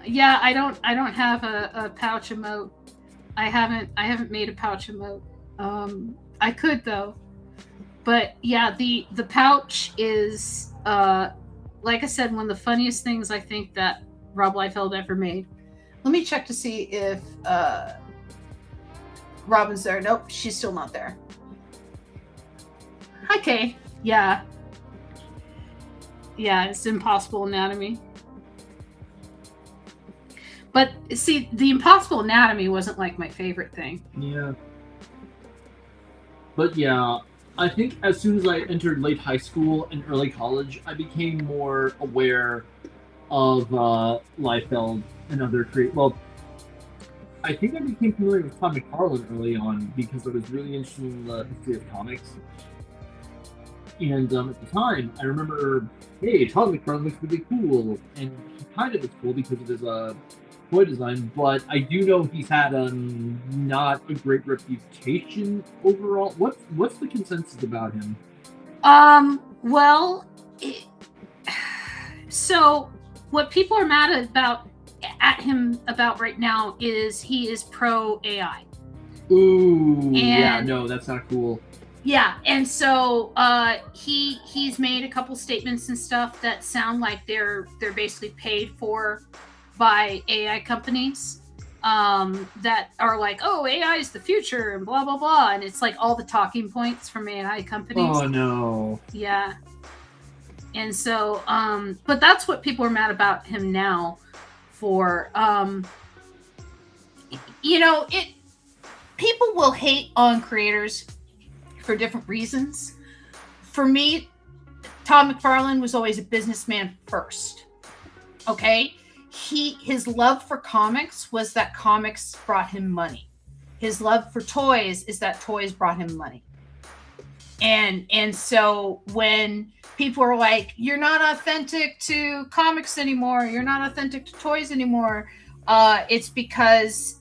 Yeah, I don't have a pouch emote. I haven't made a pouch emote. I could though. But yeah, the pouch is like I said, one of the funniest things I think that Rob Liefeld ever made. Let me check to see if Robin's there. Nope, she's still not there. Hi, Kay. Yeah, it's Impossible Anatomy. But see, the Impossible Anatomy wasn't like my favorite thing. Yeah. But yeah, I think as soon as I entered late high school and early college, I became more aware of Liefeld and other Well, I think I became familiar with Todd McFarlane early on because I was really interested in the history of comics. And at the time, I remember, hey, Todd McFarlane looks really cool, and he kind of is cool because of his toy design, but I do know he's had not a great reputation overall. What's the consensus about him? So what people are mad about at him about right now is he is pro AI. Ooh, yeah, no, that's not cool. Yeah, and so he's made a couple statements and stuff that sound like they're basically paid for by AI companies that are like, oh, AI is the future and blah blah blah, and it's like all the talking points from AI companies. Oh no. Yeah. And so, but that's what people are mad about him now for. People will hate on creators for different reasons. For me, Todd McFarlane was always a businessman first. Okay? His love for comics was that comics brought him money. His love for toys is that toys brought him money. And so when people are like, you're not authentic to comics anymore, you're not authentic to toys anymore, it's because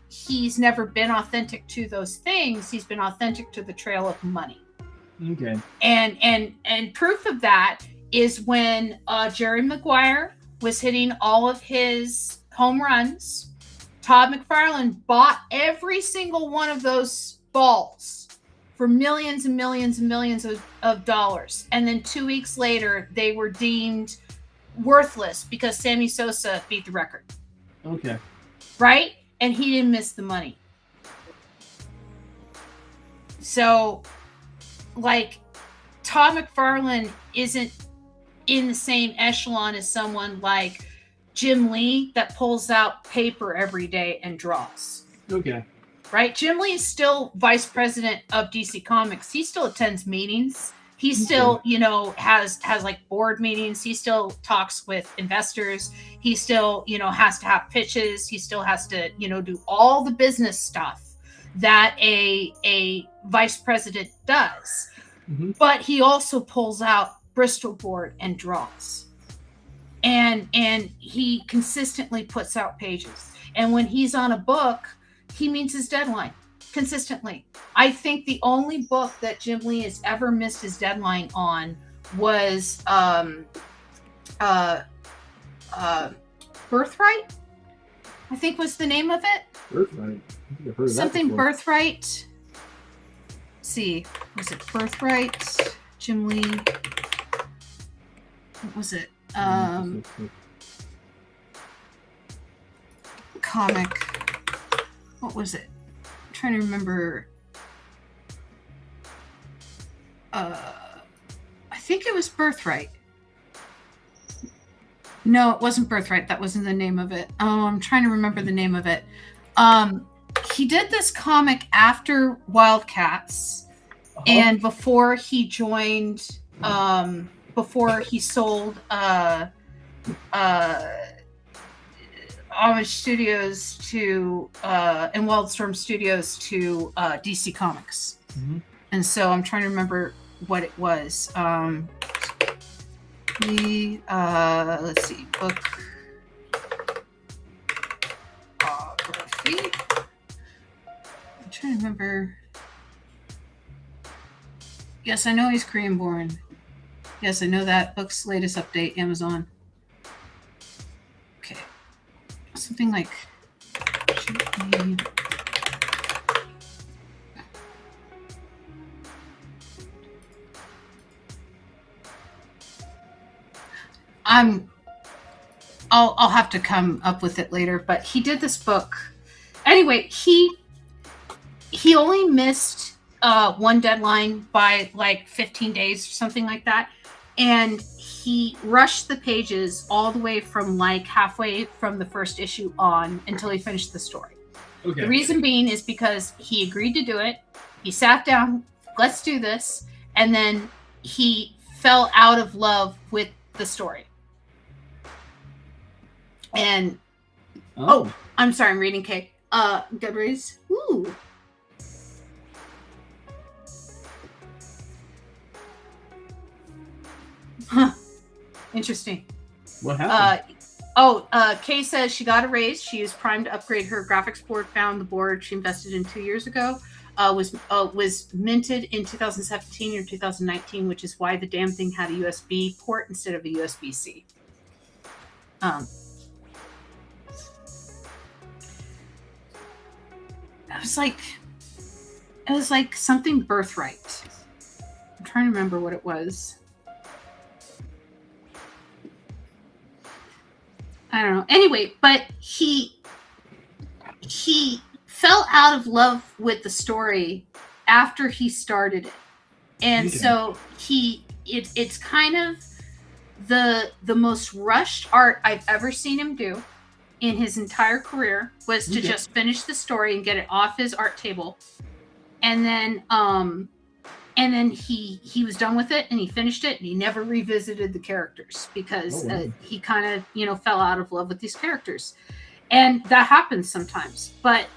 he's never been authentic to those things. He's been authentic to the trail of money. Okay. And proof of that is when Jerry Maguire was hitting all of his home runs, Todd McFarlane bought every single one of those balls for millions and millions and millions of dollars. And then 2 weeks later, they were deemed worthless because Sammy Sosa beat the record. Okay. Right? And he didn't miss the money. So, like, Todd McFarlane isn't in the same echelon as someone like Jim Lee that pulls out paper every day and draws. Okay. Right? Jim Lee is still vice president of DC Comics. He still attends meetings. He still, has like board meetings. He still talks with investors. He still, has to have pitches. He still has to, do all the business stuff that a vice president does. Mm-hmm. But he also pulls out Bristol board and draws. And he consistently puts out pages. And when he's on a book, he meets his deadline consistently. I think the only book that Jim Lee has ever missed his deadline on was Birthright, I think was the name of it. Birthright. I think I've heard of Something that before. Birthright. Let's see, was it Birthright? Jim Lee. What was it? Comic. What was it? I'm trying to remember. I think it was Birthright. No, it wasn't Birthright. That wasn't the name of it. Oh, I'm trying to remember the name of it. He did this comic after Wildcats, and before he joined, before he sold Homage Studios to and Wildstorm Studios to DC Comics. Mm-hmm. And so I'm trying to remember what it was. Let's see, book biography. I'm trying to remember. Yes, I know he's Korean born. Yes, I know that. Book's latest update, Amazon. Okay. Something like I'll have to come up with it later, but he did this book. Anyway, he only missed one deadline by like 15 days or something like that. And he rushed the pages all the way from like halfway from the first issue on until he finished the story. Okay. The reason being is because he agreed to do it. He sat down, let's do this. And then he fell out of love with the story. And I'm sorry, I'm reading Kay. Deborah's. Ooh. Huh. Interesting. What happened? Kay says she got a raise. She is primed to upgrade her graphics board. Found the board she invested in 2 years ago. Was minted in 2017 or 2019, which is why the damn thing had a USB port instead of a USB-C. it was like something Birthright. I'm trying to remember what it was. I don't know. Anyway, but he fell out of love with the story after he started it. And so it's kind of the most rushed art I've ever seen him do in his entire career was to just finish the story and get it off his art table. And then he was done with it and he finished it and he never revisited the characters because he kind of, fell out of love with these characters. And that happens sometimes. But,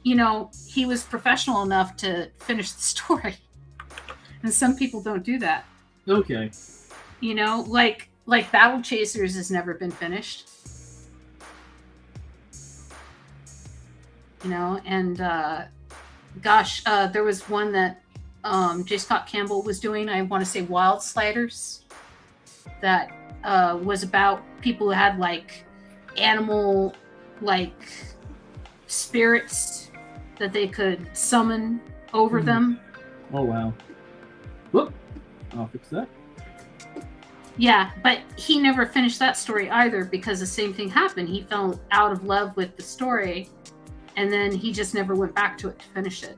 he was professional enough to finish the story. And some people don't do that. Okay. Like Battle Chasers has never been finished. And there was one that J. Scott Campbell was doing, I want to say Wild Sliders, that was about people who had like animal like spirits that they could summon over them. Oh wow. Whoop. I'll fix that. Yeah, but he never finished that story either because the same thing happened. He fell out of love with the story and then he just never went back to it to finish it.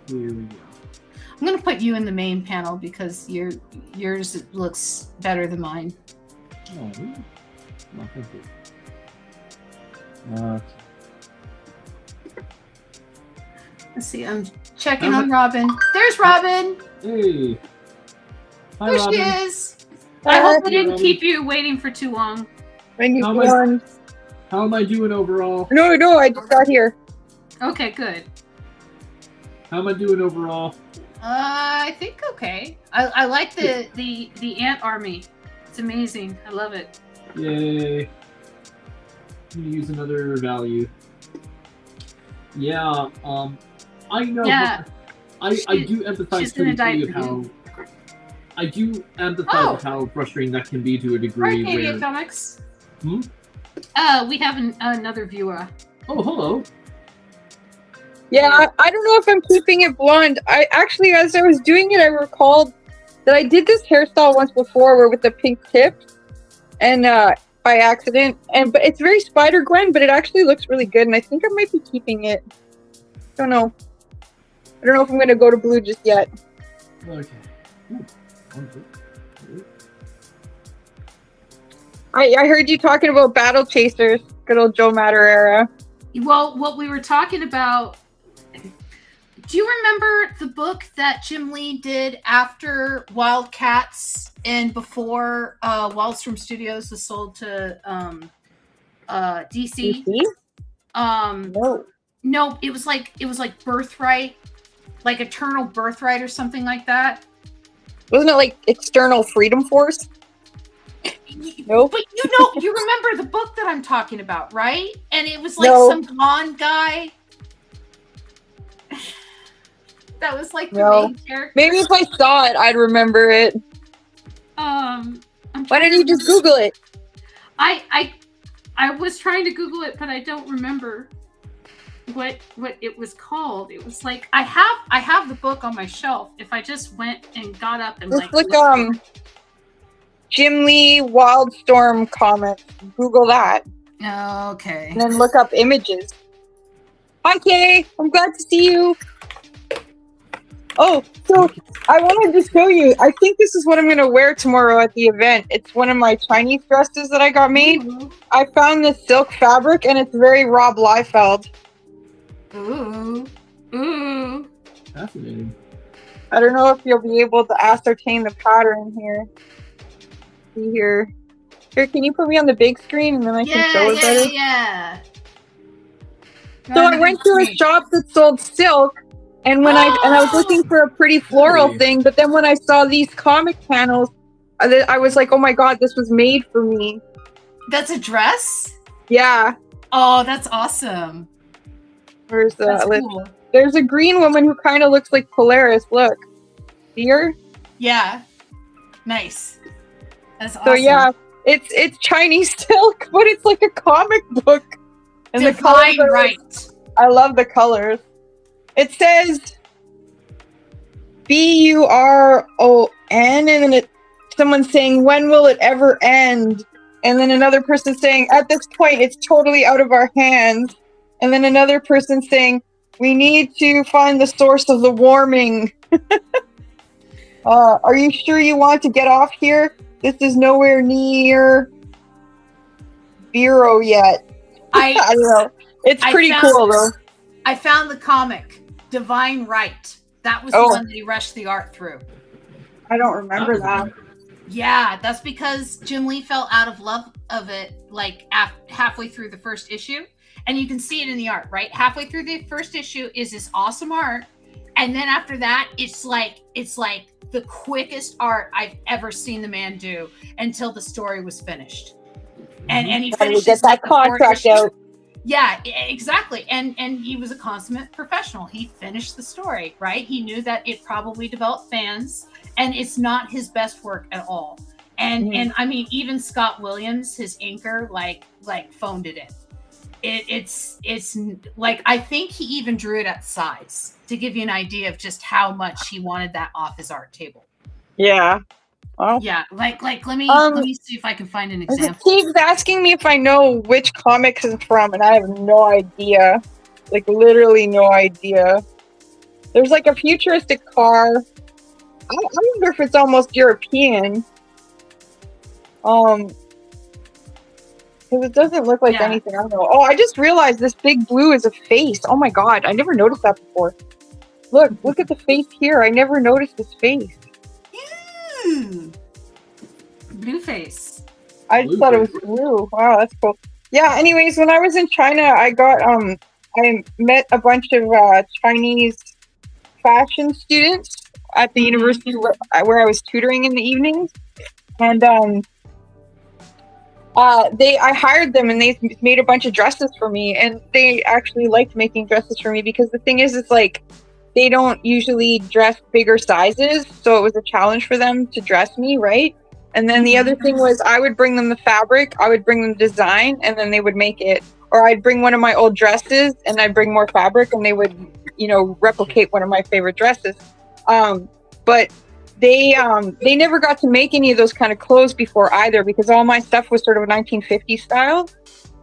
Here we go. I'm going to put you in the main panel because yours looks better than mine. Oh, well, thank you. Let's see, I'm checking on Robin. There's Robin! Hey! Hi, there Robin. She is! I hope I didn't keep you waiting for too long. How am I doing overall? No, I just got here. Okay, good. How am I doing overall? I think okay. I like the ant army. It's amazing. I love it. Yay. I'm gonna use another value. Yeah, I know. Yeah. I do empathize pretty with how I do empathize with how frustrating that can be to a degree. Right, Media Comics. Hmm? We have another viewer. Oh, hello. Yeah, I don't know if I'm keeping it blonde. I actually, as I was doing it, I recalled that I did this hairstyle once before, where with the pink tips, and by accident. But it's very Spider-Gwen, but it actually looks really good, and I think I might be keeping it. Don't know. I don't know if I'm gonna go to blue just yet. Okay. I heard you talking about Battle Chasers, good old Joe Matter era. Well, what we were talking about. Do you remember the book that Jim Lee did after Wildcats and before Wildstorm Studios was sold to DC? No, it was like Birthright, like Eternal Birthright or something like that. Wasn't it like External Freedom Force? Nope. But you remember the book that I'm talking about, right? And it was like some blonde guy. That was like the main character. Maybe if I saw it, I'd remember it. Why didn't you just Google it? I was trying to Google it, but I don't remember what it was called. It was like I have the book on my shelf. If I just went and got up and just look Jim Lee Wildstorm comics. Google that. Okay. And then look up images. Hi Kay, I'm glad to see you. Oh, so I wanted to show you. I think this is what I'm going to wear tomorrow at the event. It's one of my Chinese dresses that I got made. Ooh. I found this silk fabric, and it's very Rob Liefeld. Ooh. Fascinating. I don't know if you'll be able to ascertain the pattern here. See here. Here, can you put me on the big screen, and then I can show it better? Yeah. So I went to a shop that sold silk. And when I was looking for a pretty floral thing, but then when I saw these comic panels, I was like, oh my god, this was made for me. That's a dress? Yeah. Oh, that's awesome. Where's that's cool. There's a green woman who kind of looks like Polaris. Look. See her? Yeah. Nice. That's So awesome. yeah, it's Chinese silk, but it's like a comic book. And the Divine colors are, right. I love the colors. It says BURON, and then someone's saying, when will it ever end? And then another person saying, at this point, it's totally out of our hands. And then another person saying, we need to find the source of the warming. Are you sure you want to get off here? This is nowhere near Bureau yet. I don't know. It's pretty cool, though. I found the comic, Divine Right. That was the one that he rushed the art through. I don't remember that. Yeah, that's because Jim Lee fell out of love of it like halfway through the first issue. And you can see it in the art, right? Halfway through the first issue is this awesome art. And then after that, it's like the quickest art I've ever seen the man do until the story was finished. And he finished get that contract out. Yeah, exactly. And he was a consummate professional. He finished the story, right? He knew that it probably developed fans, and it's not his best work at all. And I mean, even Scott Williams, his inker, like phoned it in. It's like, I think he even drew it at size to give you an idea of just how much he wanted that off his art table. Yeah. Oh. Yeah, like let me see if I can find an example. Steve's asking me if I know which comics it's from, and I have no idea. Like, literally no idea. There's like a futuristic car. I wonder if it's almost European. Because it doesn't look like anything I know. Oh, I just realized this big blue is a face. Oh my god, I never noticed that before. Look at the face here. I never noticed his face. Blue face. I just thought it was blue. Wow, that's cool. Yeah, anyways, when I was in China, I met a bunch of Chinese fashion students at the university where I was tutoring in the evenings. And I hired them, and they made a bunch of dresses for me, and they actually liked making dresses for me, because the thing is, it's like, they don't usually dress bigger sizes, so it was a challenge for them to dress me, right? And then the other thing was, I would bring them the fabric, I would bring them design, and then they would make it. Or I'd bring one of my old dresses, and I'd bring more fabric, and they would, replicate one of my favorite dresses. But they never got to make any of those kind of clothes before either, because all my stuff was sort of 1950s style.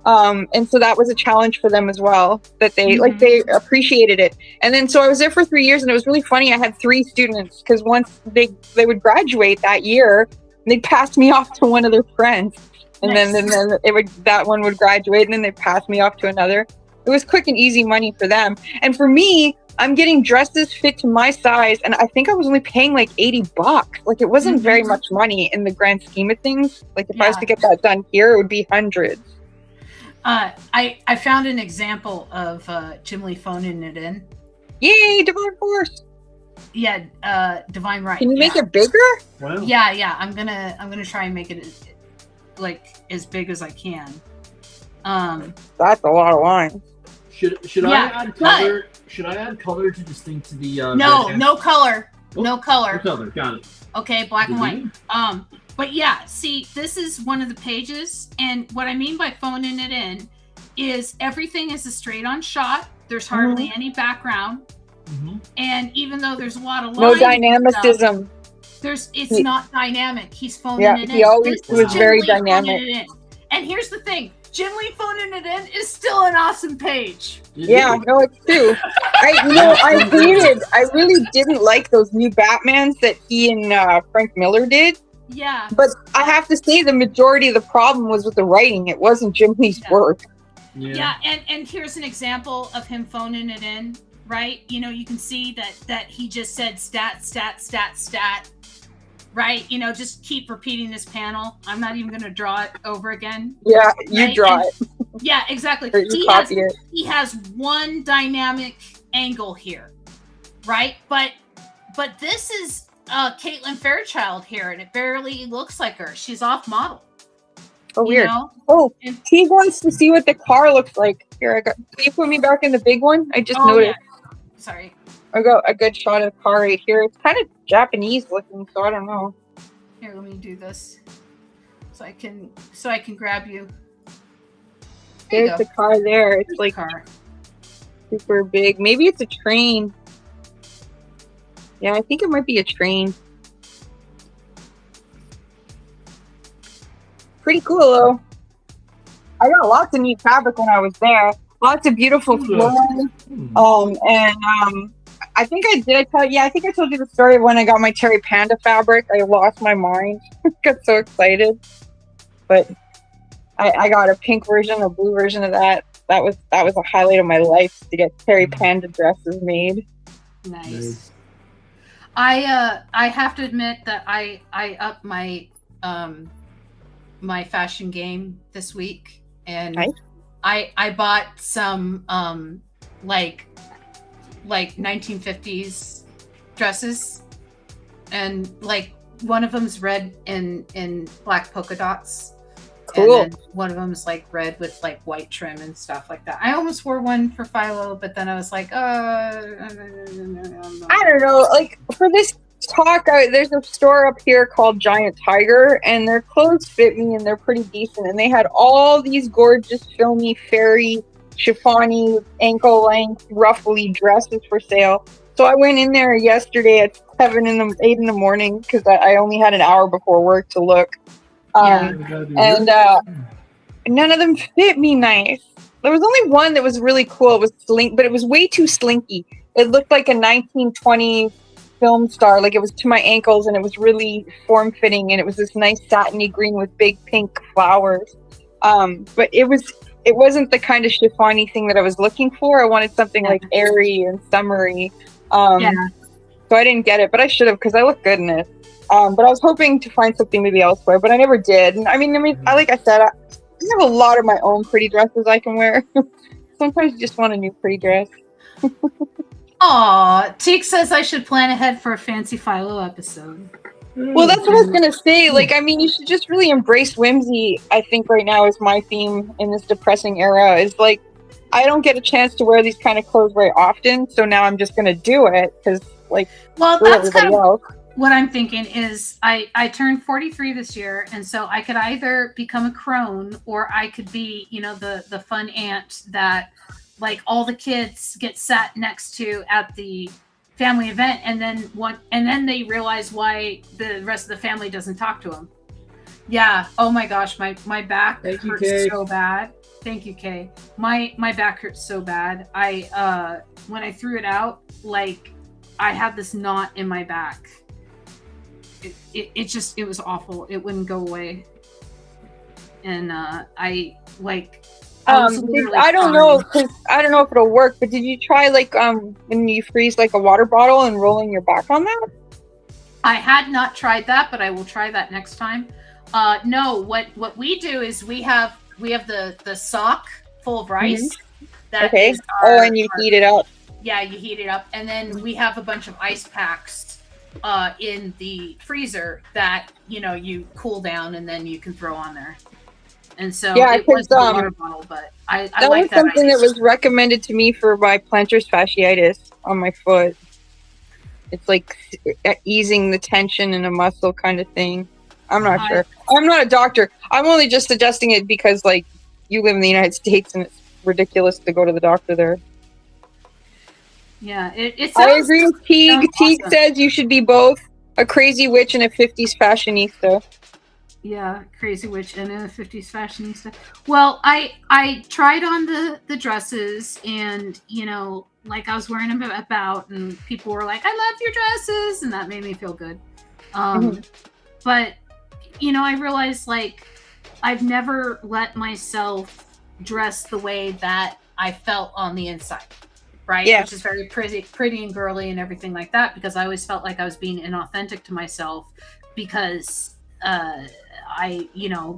And so that was a challenge for them as well, that they they appreciated it. And then so I was there for 3 years, and it was really funny. I had 3 students, because once they would graduate that year, they'd pass me off to one of their friends, and then that one would graduate, and then they'd pass me off to another. It was quick and easy money for them. And for me, I'm getting dresses fit to my size, and I think I was only paying like $80. Like, it wasn't very much money in the grand scheme of things. Like, if I was to get that done here, it would be hundreds. I found an example of Jim Lee phoning it in. Yay, Divine Force! Yeah, Divine Right. Can you make it bigger? Wow. Yeah. I'm gonna try and make it like as big as I can. That's a lot of lines. Should I add color? Should I add color to distinct to the? No color. Oh, no color. No color. Got it. Okay, black and white. But yeah, see, this is one of the pages, and what I mean by phoning it in is everything is a straight-on shot. There's hardly any background, and even though there's a lot of lines, no dynamicism. It's not dynamic. He's phoning it in. He always was very dynamic. And here's the thing: Jim Lee phoning it in is still an awesome page. Yeah, no, it's true. I really didn't like those new Batmans that he and Frank Miller did. Yeah. But I have to say, the majority of the problem was with the writing. It wasn't Jim Lee's work. Yeah, and here's an example of him phoning it in, right? You can see that he just said stat, right? Just keep repeating this panel. I'm not even going to draw it over again. Yeah, you draw it. Yeah, exactly. He has one dynamic angle here, right? But this is Caitlin Fairchild here, and it barely looks like her. She's off model. Oh, weird. He wants to see what the car looks like. Here, can you put me back in the big one? I just noticed. Yeah. Sorry. I got a good shot of the car right here. It's kind of Japanese looking, so I don't know. Here Here, let me do this so I can grab you. There's the car there. It's like car. Super big. Maybe it's a train. Yeah, I think it might be a train. Pretty cool though. I got lots of neat fabric when I was there. Lots of beautiful flooring. I think I told you the story of when I got my Terry Panda fabric. I lost my mind. Got so excited. But I got a pink version, a blue version of that. That was a highlight of my life, to get Terry Panda dresses made. Nice. I have to admit that I upped my my fashion game this week, and Nice. I bought some like 1950s dresses, and like one of them's red and black polka dots. Cool. And then one of them is like red with like white trim and stuff like that. I almost wore one for Philo, but then I was like, I don't know. Like for this talk, there's a store up here called Giant Tiger, and their clothes fit me, and they're pretty decent. And they had all these gorgeous, filmy, fairy, chiffony, ankle length, ruffly dresses for sale. So I went in there yesterday at 8 in the morning because I only had an hour before work to look. And none of them fit me nice. There was only one that was really cool. It was but it was way too slinky. It looked like a 1920 film star. Like it was to my ankles, and it was really form-fitting, and it was this nice satiny green with big pink flowers. But it wasn't the kind of chiffon-y thing that I was looking for. I wanted something like airy and summery. So I didn't get it, but I should have, because I look good in it. But I was hoping to find something maybe elsewhere, but I never did. And I mean, like I said, I have a lot of my own pretty dresses I can wear. Sometimes you just want a new pretty dress. Aw, Teek says I should plan ahead for a Fancy Philo episode. Well, that's what I was going to say. Like, I mean, you should just really embrace whimsy, I think right now is my theme in this depressing era. Is like, I don't get a chance to wear these kind of clothes very often, so now I'm just going to do it, because, like, well, that's kind of else. What I'm thinking is I turned 43 this year, and so I could either become a crone, or I could be, the fun aunt that like all the kids get sat next to at the family event, and then they realize why the rest of the family doesn't talk to them. Yeah. Oh my gosh, my back hurts so bad. Thank you, Kay. My back hurts so bad. When I threw it out, like I had this knot in my back. It was awful. It wouldn't go away. And I don't know if it'll work, but did you try like when you freeze like a water bottle and rolling your back on that? I had not tried that, but I will try that next time. No, what we do is we have the sock full of rice. Mm-hmm. And you heat it up. Yeah, you heat it up, and then we have a bunch of ice packs in the freezer that you cool down, and then you can throw on there. And so it was the water bottle, but I that like was that something that was recommended to me for my plantar fasciitis on my foot. It's like easing the tension in a muscle kind of thing. I'm not sure. I'm not a doctor. I'm only just suggesting it because like you live in the United States and it's ridiculous to go to the doctor there. Yeah, it I agree with Teague. Teague awesome. says you should be both a crazy witch and a 50s fashionista. Yeah, crazy witch and a 50s fashionista. Well, I tried on the dresses, and like I was wearing them about, and people were like, "I love your dresses," and that made me feel good. But I realized like I've never let myself dress the way that I felt on the inside. Right, which is very pretty and girly and everything like that, because I always felt like I was being inauthentic to myself, because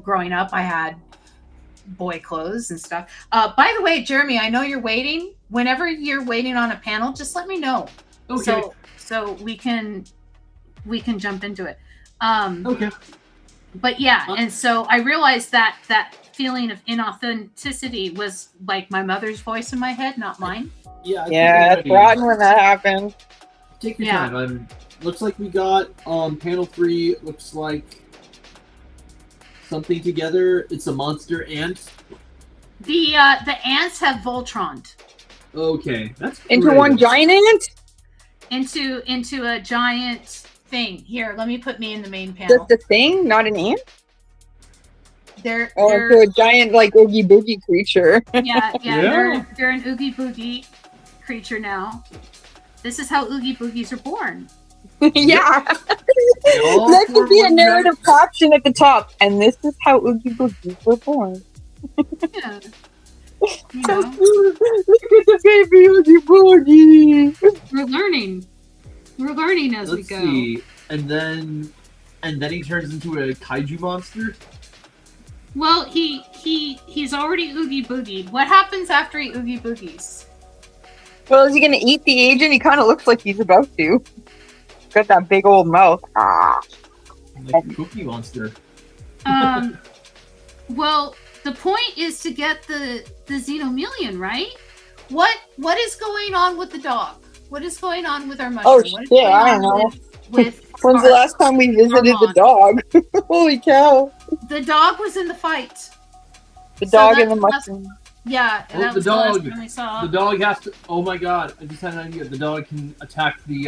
growing up I had boy clothes and stuff. By the way, Jeremy, I know you're waiting. Whenever you're waiting on a panel, just let me know. Okay. So we can jump into it. Okay. But yeah, and so I realized that feeling of inauthenticity was like my mother's voice in my head, not mine. Yeah, it's rotten when that happens. Take your time. Looks like we got panel 3. Looks like something together. It's a monster ant. The ants have Voltroned Okay, that's Into great. one giant ant? into a giant thing. Here, let me put me in the main panel. Just a thing, not an ant? They're Into a giant, like, Oogie Boogie creature. yeah, Yeah. they're an Oogie Boogie creature now. This is how Oogie Boogies are born. Yeah. all That could be a form narrative caption at the top. And this is how Oogie Boogies were born. Yeah. You So know, cute. Look at the baby Oogie Boogie. we're learning. We're learning as we Let's go. see. And then he turns into a kaiju monster. Well, he's already Oogie Boogied. What happens after he Oogie Boogies? Well, is he gonna eat the agent? He kind of looks like he's about to. Got that big old mouth. Ah. Like a cookie monster. Well, the point is to get the xenomelion, right? What is going on with the dog? What is going on with our mushroom? Oh, What is shit, going I on don't know. With When's the last time we visited the dog? Holy cow. The dog was in the fight. The So dog and the that's- mushroom. Yeah, Oh, that the was the last dog. time I saw. The dog has to. Oh my god! I just had an idea. The dog can attack the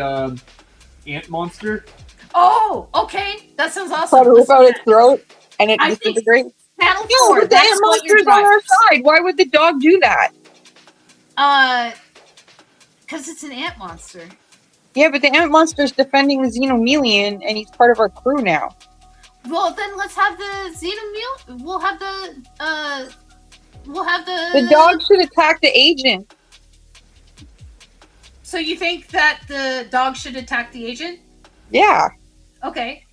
ant monster. Oh, okay. That sounds Try awesome. to rip Listen out to its throat and it I think- disintegrates. that. Panel No, 4, but the that's ant what your monster's on our drive is. side. Why would the dog do that? Because it's an ant monster. Yeah, but the ant monster's defending the xenomelion and he's part of our crew now. Well, then let's have the xenomelion. We'll have the. The dog should attack the agent. So you think that the dog should attack the agent? Yeah, Okay.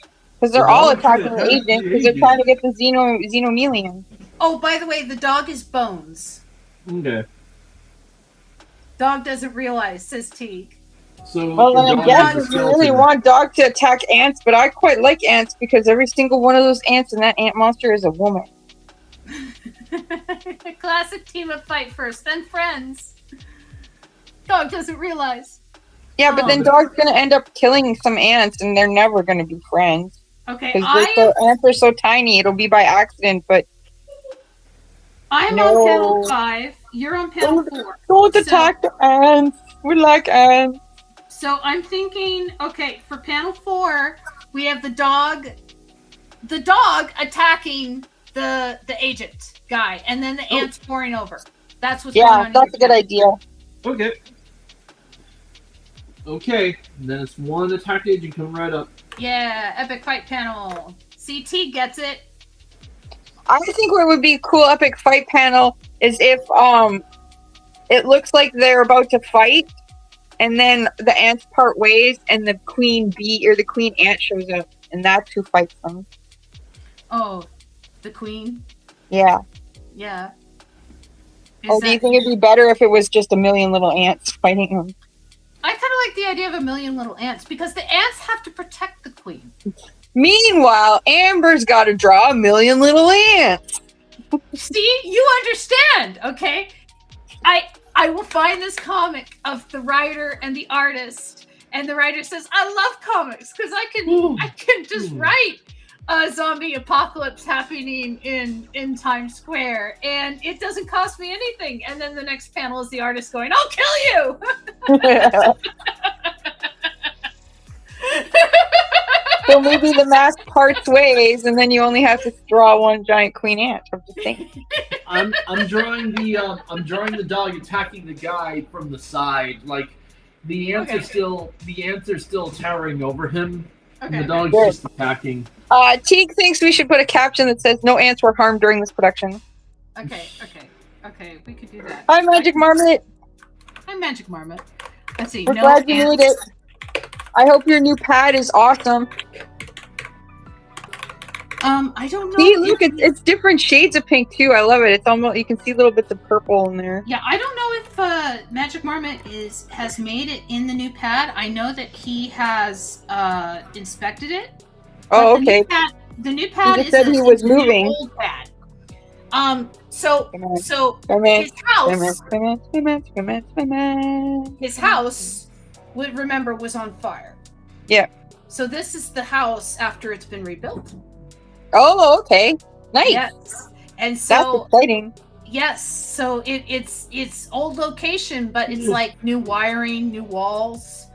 because they're The all dog should attacking the attack the agent because they're agent. trying to get the xenomelion. Oh, by the way, the dog is Bones. Okay. Dog doesn't realize, says Teague. So Well, the then I dog guess is if the you really skeleton. want dog to attack ants, but I quite like ants because every single one of those ants in that ant monster is a woman. Classic team up fight first, then friends. Dog doesn't realize. Yeah, but then Oh. dog's gonna end up killing some ants, and they're never gonna be friends Okay, because ants are so tiny. It'll be by accident, but I'm No. on panel 5. You're on panel 4. don't So- attack the ants. We like ants. So I'm thinking, okay, for panel 4, we have the dog attacking the agent guy, and then the Oh. ants pouring over. That's what's going on. Yeah, in that's your a good panel. idea. Okay. Okay. Then it's one attack agent coming right up. Yeah, epic fight panel. CT gets it. I think what would be a cool epic fight panel is if it looks like they're about to fight, and then the ants part ways, and the queen bee or the queen ant shows up, and that's who fights them. Oh, the queen. Yeah. Yeah. Or do you think it'd be better if it was just a million little ants fighting them? I kind of like the idea of a million little ants because the ants have to protect the queen. Meanwhile, Amber's got to draw a million little ants. See, you understand, okay? I will find this comic of the writer and the artist, and the writer says, "I love comics because I can just write a zombie apocalypse happening in Times Square, and it doesn't cost me anything." And then the next panel is the artist going, "I'll kill you." So maybe the mask parts ways, and then you only have to draw one giant queen ant. I'm just thinking. I'm drawing the dog attacking the guy from the side. Like the ants are still towering over him, and the Okay. dog's Good. just attacking. Teague thinks we should put a caption that says "No ants were harmed during this production." Okay. We could do that. Hi, Magic Marmot. I'm Magic Marmot. Let's see. We're no glad you ants. made it. I hope your new pad is awesome. I don't know. See, look, it's different shades of pink too. I love it. It's almost you can see little bits of purple in there. Yeah, I don't know if Magic Marmot has made it in the new pad. I know that he has inspected it. Oh, but okay. The new pad just is said he was is a new moving. old pad. So Come on. so Come in. his house Come in. his house would remember was on fire. Yeah. So this is the house after it's been rebuilt. Oh, okay. Nice. Yes. And That's so exciting. yes, so it's old location, but it's like new wiring, new walls,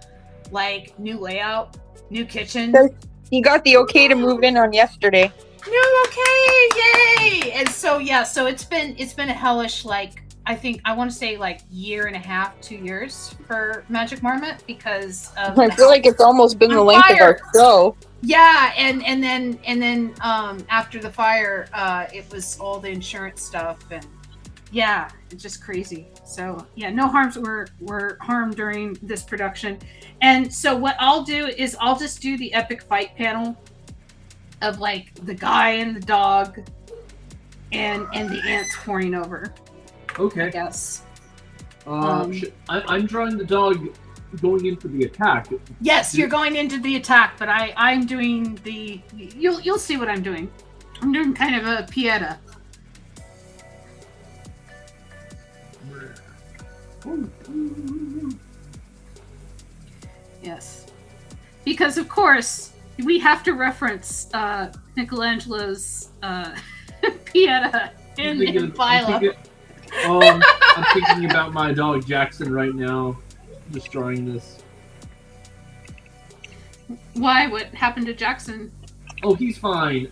like new layout, new kitchen. So you got the okay to move in on yesterday. New okay, yay! And so yeah, so it's been a hellish, like, I think I want to say like year and a half, 2 years for Magic Marmot because of I feel like it's almost been the length of our show. Yeah, and then after the fire, it was all the insurance stuff, and yeah, it's just crazy. So yeah, no harms were harmed during this production. And so what I'll do is I'll just do the epic fight panel of like the guy and the dog and the ants pouring over. Okay. I guess. I'm drawing the dog going into the attack. Yes, you're going into the attack, but I'm doing the. You'll see what I'm doing. I'm doing kind of a pieta. Yes, because of course we have to reference Michelangelo's Pieta in Philo. I'm thinking about my dog Jackson right now, destroying this. Why? What happened to Jackson? Oh, he's fine.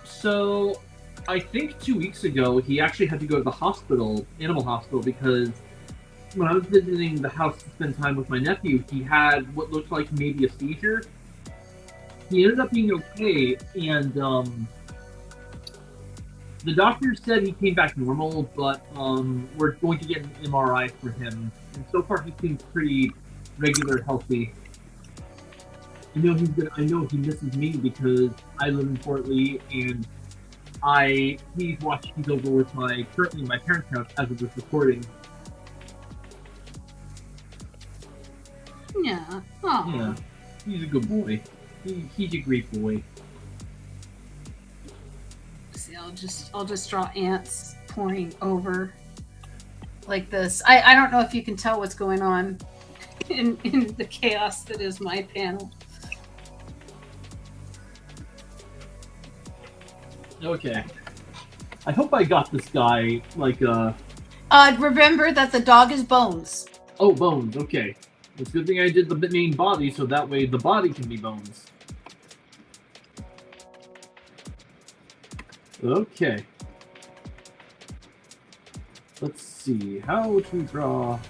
So I think 2 weeks ago he actually had to go to the hospital, animal hospital, because when I was visiting the house to spend time with my nephew, he had what looked like maybe a seizure. He ended up being okay, and the doctor said he came back normal, but we're going to get an MRI for him. And so far, he seems pretty regular, healthy. I know he misses me because I live in Fort Lee, and he's over with currently my parents' house as of this recording. Yeah. Oh. Yeah. He's a good boy. He's a great boy. See, I'll just draw ants pouring over like this. I don't know if you can tell what's going on in the chaos that is my panel. Okay. I hope I got this guy like remember that the dog is Bones. Oh, Bones. Okay. It's a good thing I did the main body, so that way the body can be Bones. Okay. Let's see. How to draw.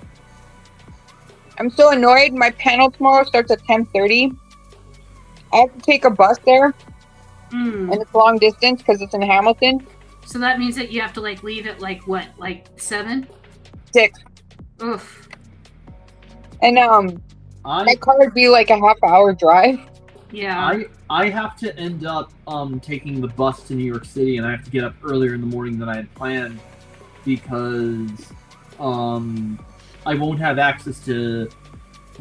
I'm so annoyed. My panel tomorrow starts at 10:30. I have to take a bus there, and it's long distance because it's in Hamilton. So that means that you have to like leave at like what, like 7? 6. Oof. And my car would be like a half-hour drive. Yeah. I have to end up taking the bus to New York City, and I have to get up earlier in the morning than I had planned because I won't have access to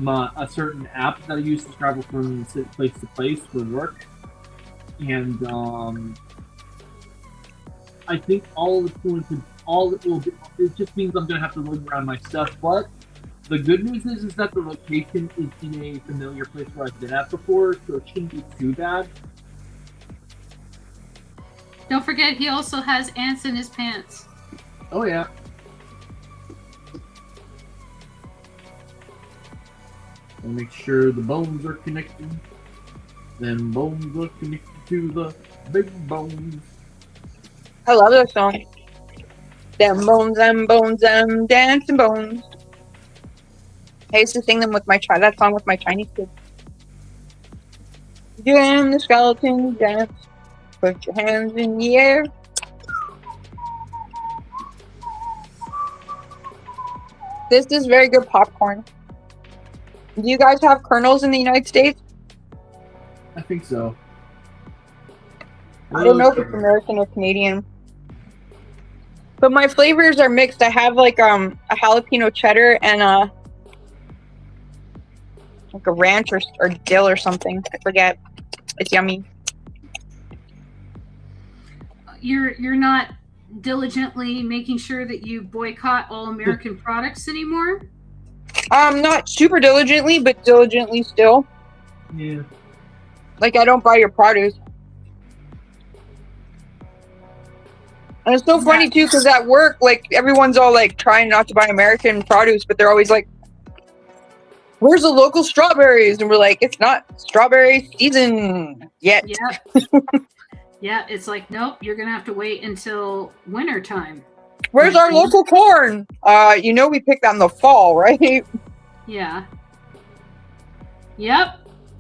a certain app that I use to travel from place to place for work, and I think it just means I'm gonna have to move around my stuff, but. The good news is that the location is in a familiar place where I've been at before, so it shouldn't be too bad. Don't forget, he also has ants in his pants. Oh, yeah. I'll make sure the bones are connected. Then bones are connected to the big bones. I love that song. Them bones, dancing bones. I used to sing them with that song with my Chinese kids. Jam the skeleton dance. Put your hands in the air. This is very good popcorn. Do you guys have kernels in the United States? I think so. I don't know if it's American or Canadian. But my flavors are mixed. I have like a jalapeno cheddar and like a ranch or dill or something. I forget. It's yummy. You're not diligently making sure that you boycott all American products anymore? Not super diligently, but diligently still. Yeah. Like I don't buy your produce. And it's so funny too, because at work, like everyone's all like trying not to buy American produce, but they're always like, "Where's the local strawberries?" And we're like, "It's not strawberry season yet." Yeah. Yeah, it's like, nope, you're gonna have to wait until winter time. Where's our local corn? We pick that in the fall, right? Yeah. Yep.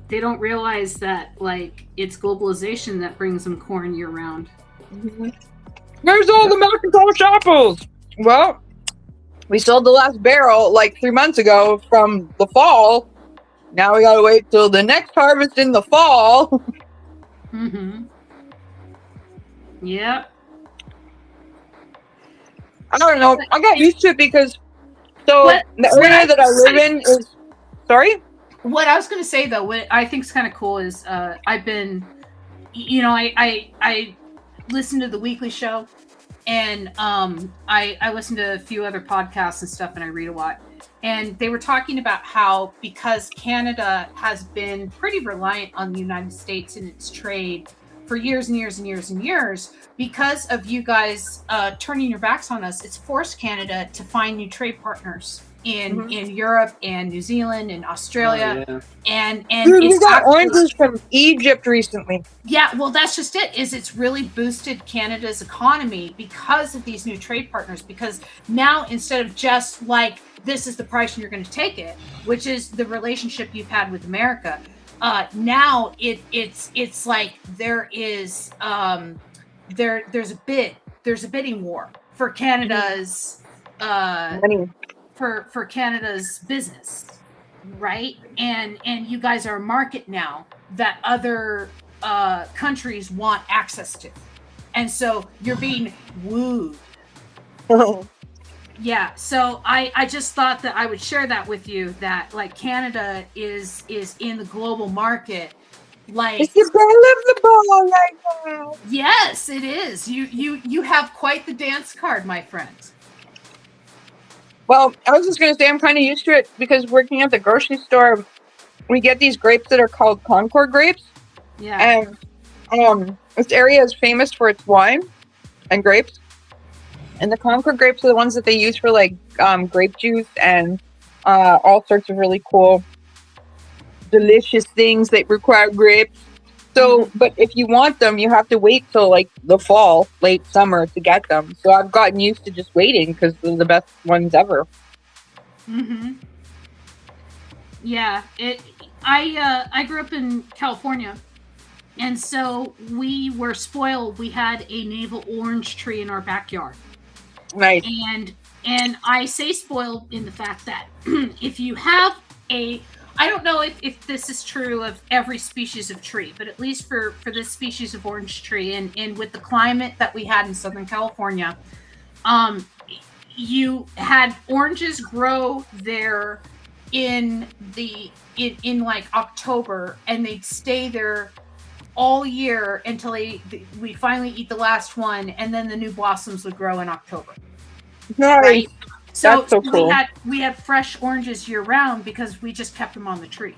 They don't realize that, like, it's globalization that brings them corn year round. Mm-hmm. Where's all the Macintosh apples? Well, we sold the last barrel like 3 months ago from the fall. Now we gotta wait till the next harvest in the fall. Mm-hmm. Yep. I don't know. I got used to it because the area that I live in is... Sorry? What I was going to say, though, what I think is kind of cool is I've been, I listen to the weekly show, and I listen to a few other podcasts and stuff, and I read a lot. And they were talking about how, because Canada has been pretty reliant on the United States in its trade for years and years and years and years, because of you guys turning your backs on us, it's forced Canada to find new trade partners in Europe and New Zealand and Australia. Oh, yeah. And dude, we got oranges from Egypt recently. Yeah, well, that's just it. It's really boosted Canada's economy because of these new trade partners. Because now, instead of just like, this is the price and you're going to take it, which is the relationship you've had with America, now it's like there is there's a bidding war for Canada's money. For Canada's business, right? And you guys are a market now that other countries want access to, and so you're being wooed. Yeah, so I just thought that I would share that with you, that like Canada is in the global market. Like, it's the belle of the ball right now. Yes, it is. You have quite the dance card, my friend. Well, I was just going to say I'm kind of used to it because working at the grocery store, we get these grapes that are called Concord grapes. Yeah. And this area is famous for its wine and grapes. And the Concord grapes are the ones that they use for like grape juice and all sorts of really cool, delicious things that require grapes. So, but if you want them, you have to wait till like the fall, late summer to get them. So I've gotten used to just waiting because they're the best ones ever. Mm-hmm. Yeah, I grew up in California, and so we were spoiled. We had a navel orange tree in our backyard. Nice. And I say spoiled in the fact that if you have I don't know if this is true of every species of tree, but at least for this species of orange tree, and with the climate that we had in Southern California, you had oranges grow there in like October, and they'd stay there all year until we finally eat the last one, and then the new blossoms would grow in October. Nice. Right? That's so cool. We had fresh oranges year round because we just kept them on the tree.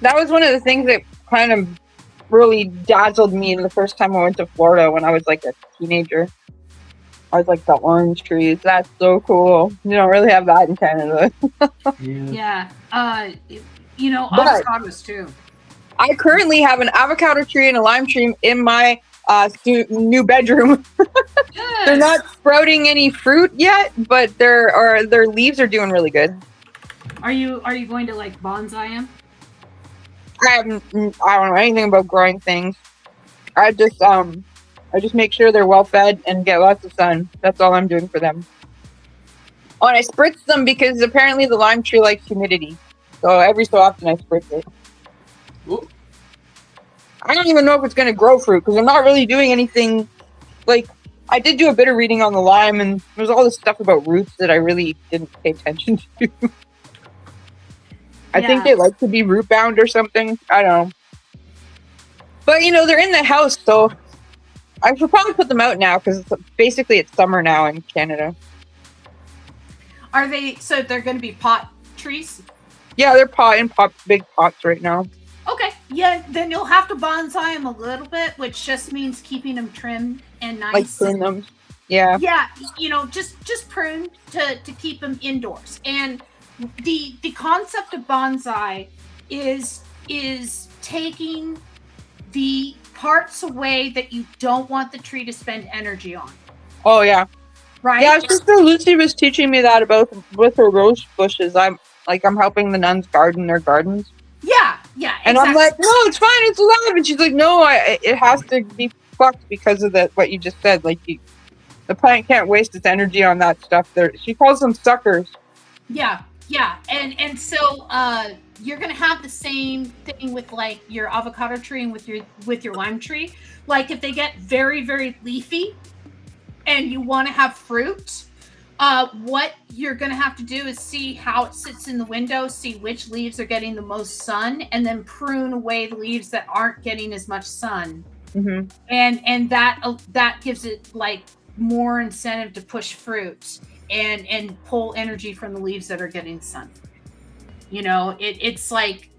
That was one of the things that kind of really dazzled me the first time I went to Florida when I was like a teenager. I was like, the orange trees. That's so cool. You don't really have that in Canada. Yeah. Avocados too. I currently have an avocado tree and a lime tree in my new bedroom. Yes. They're not sprouting any fruit yet, but their leaves are doing really good. Are you going to like bonsai them? I don't know anything about growing things. I just make sure they're well fed and get lots of sun. That's all I'm doing for them. Oh, and I spritz them because apparently the lime tree likes humidity. So every so often I spritz it. Ooh. I don't even know if it's going to grow fruit because I'm not really doing anything. Like, I did do a bit of reading on the lime, and there's all this stuff about roots that I really didn't pay attention to. I think they like to be root bound or something. I don't know. But, they're in the house, so I should probably put them out now because it's summer now in Canada. Are they, so they're going to be pot trees? Yeah, they're big pots right now. Okay. Yeah, then you'll have to bonsai them a little bit, which just means keeping them trim and nice. Like prune them. Yeah. Yeah, just prune to keep them indoors. And the concept of bonsai is taking the parts away that you don't want the tree to spend energy on. Oh yeah. Right? Yeah, Sister Lucy was teaching me that about with her rose bushes. I'm helping the nuns garden their gardens. Yeah, and exactly. I'm like, no, it's fine, it's alive. And she's like, no, it has to be plucked because of what you just said. Like, the plant can't waste its energy on that stuff. She calls them suckers. Yeah, and so you're gonna have the same thing with like your avocado tree and with your lime tree. Like if they get very, very leafy, and you want to have fruit. What you're going to have to do is see how it sits in the window, see which leaves are getting the most sun, and then prune away the leaves that aren't getting as much sun. Mm-hmm. And that gives it like more incentive to push fruit and pull energy from the leaves that are getting sun. It's like,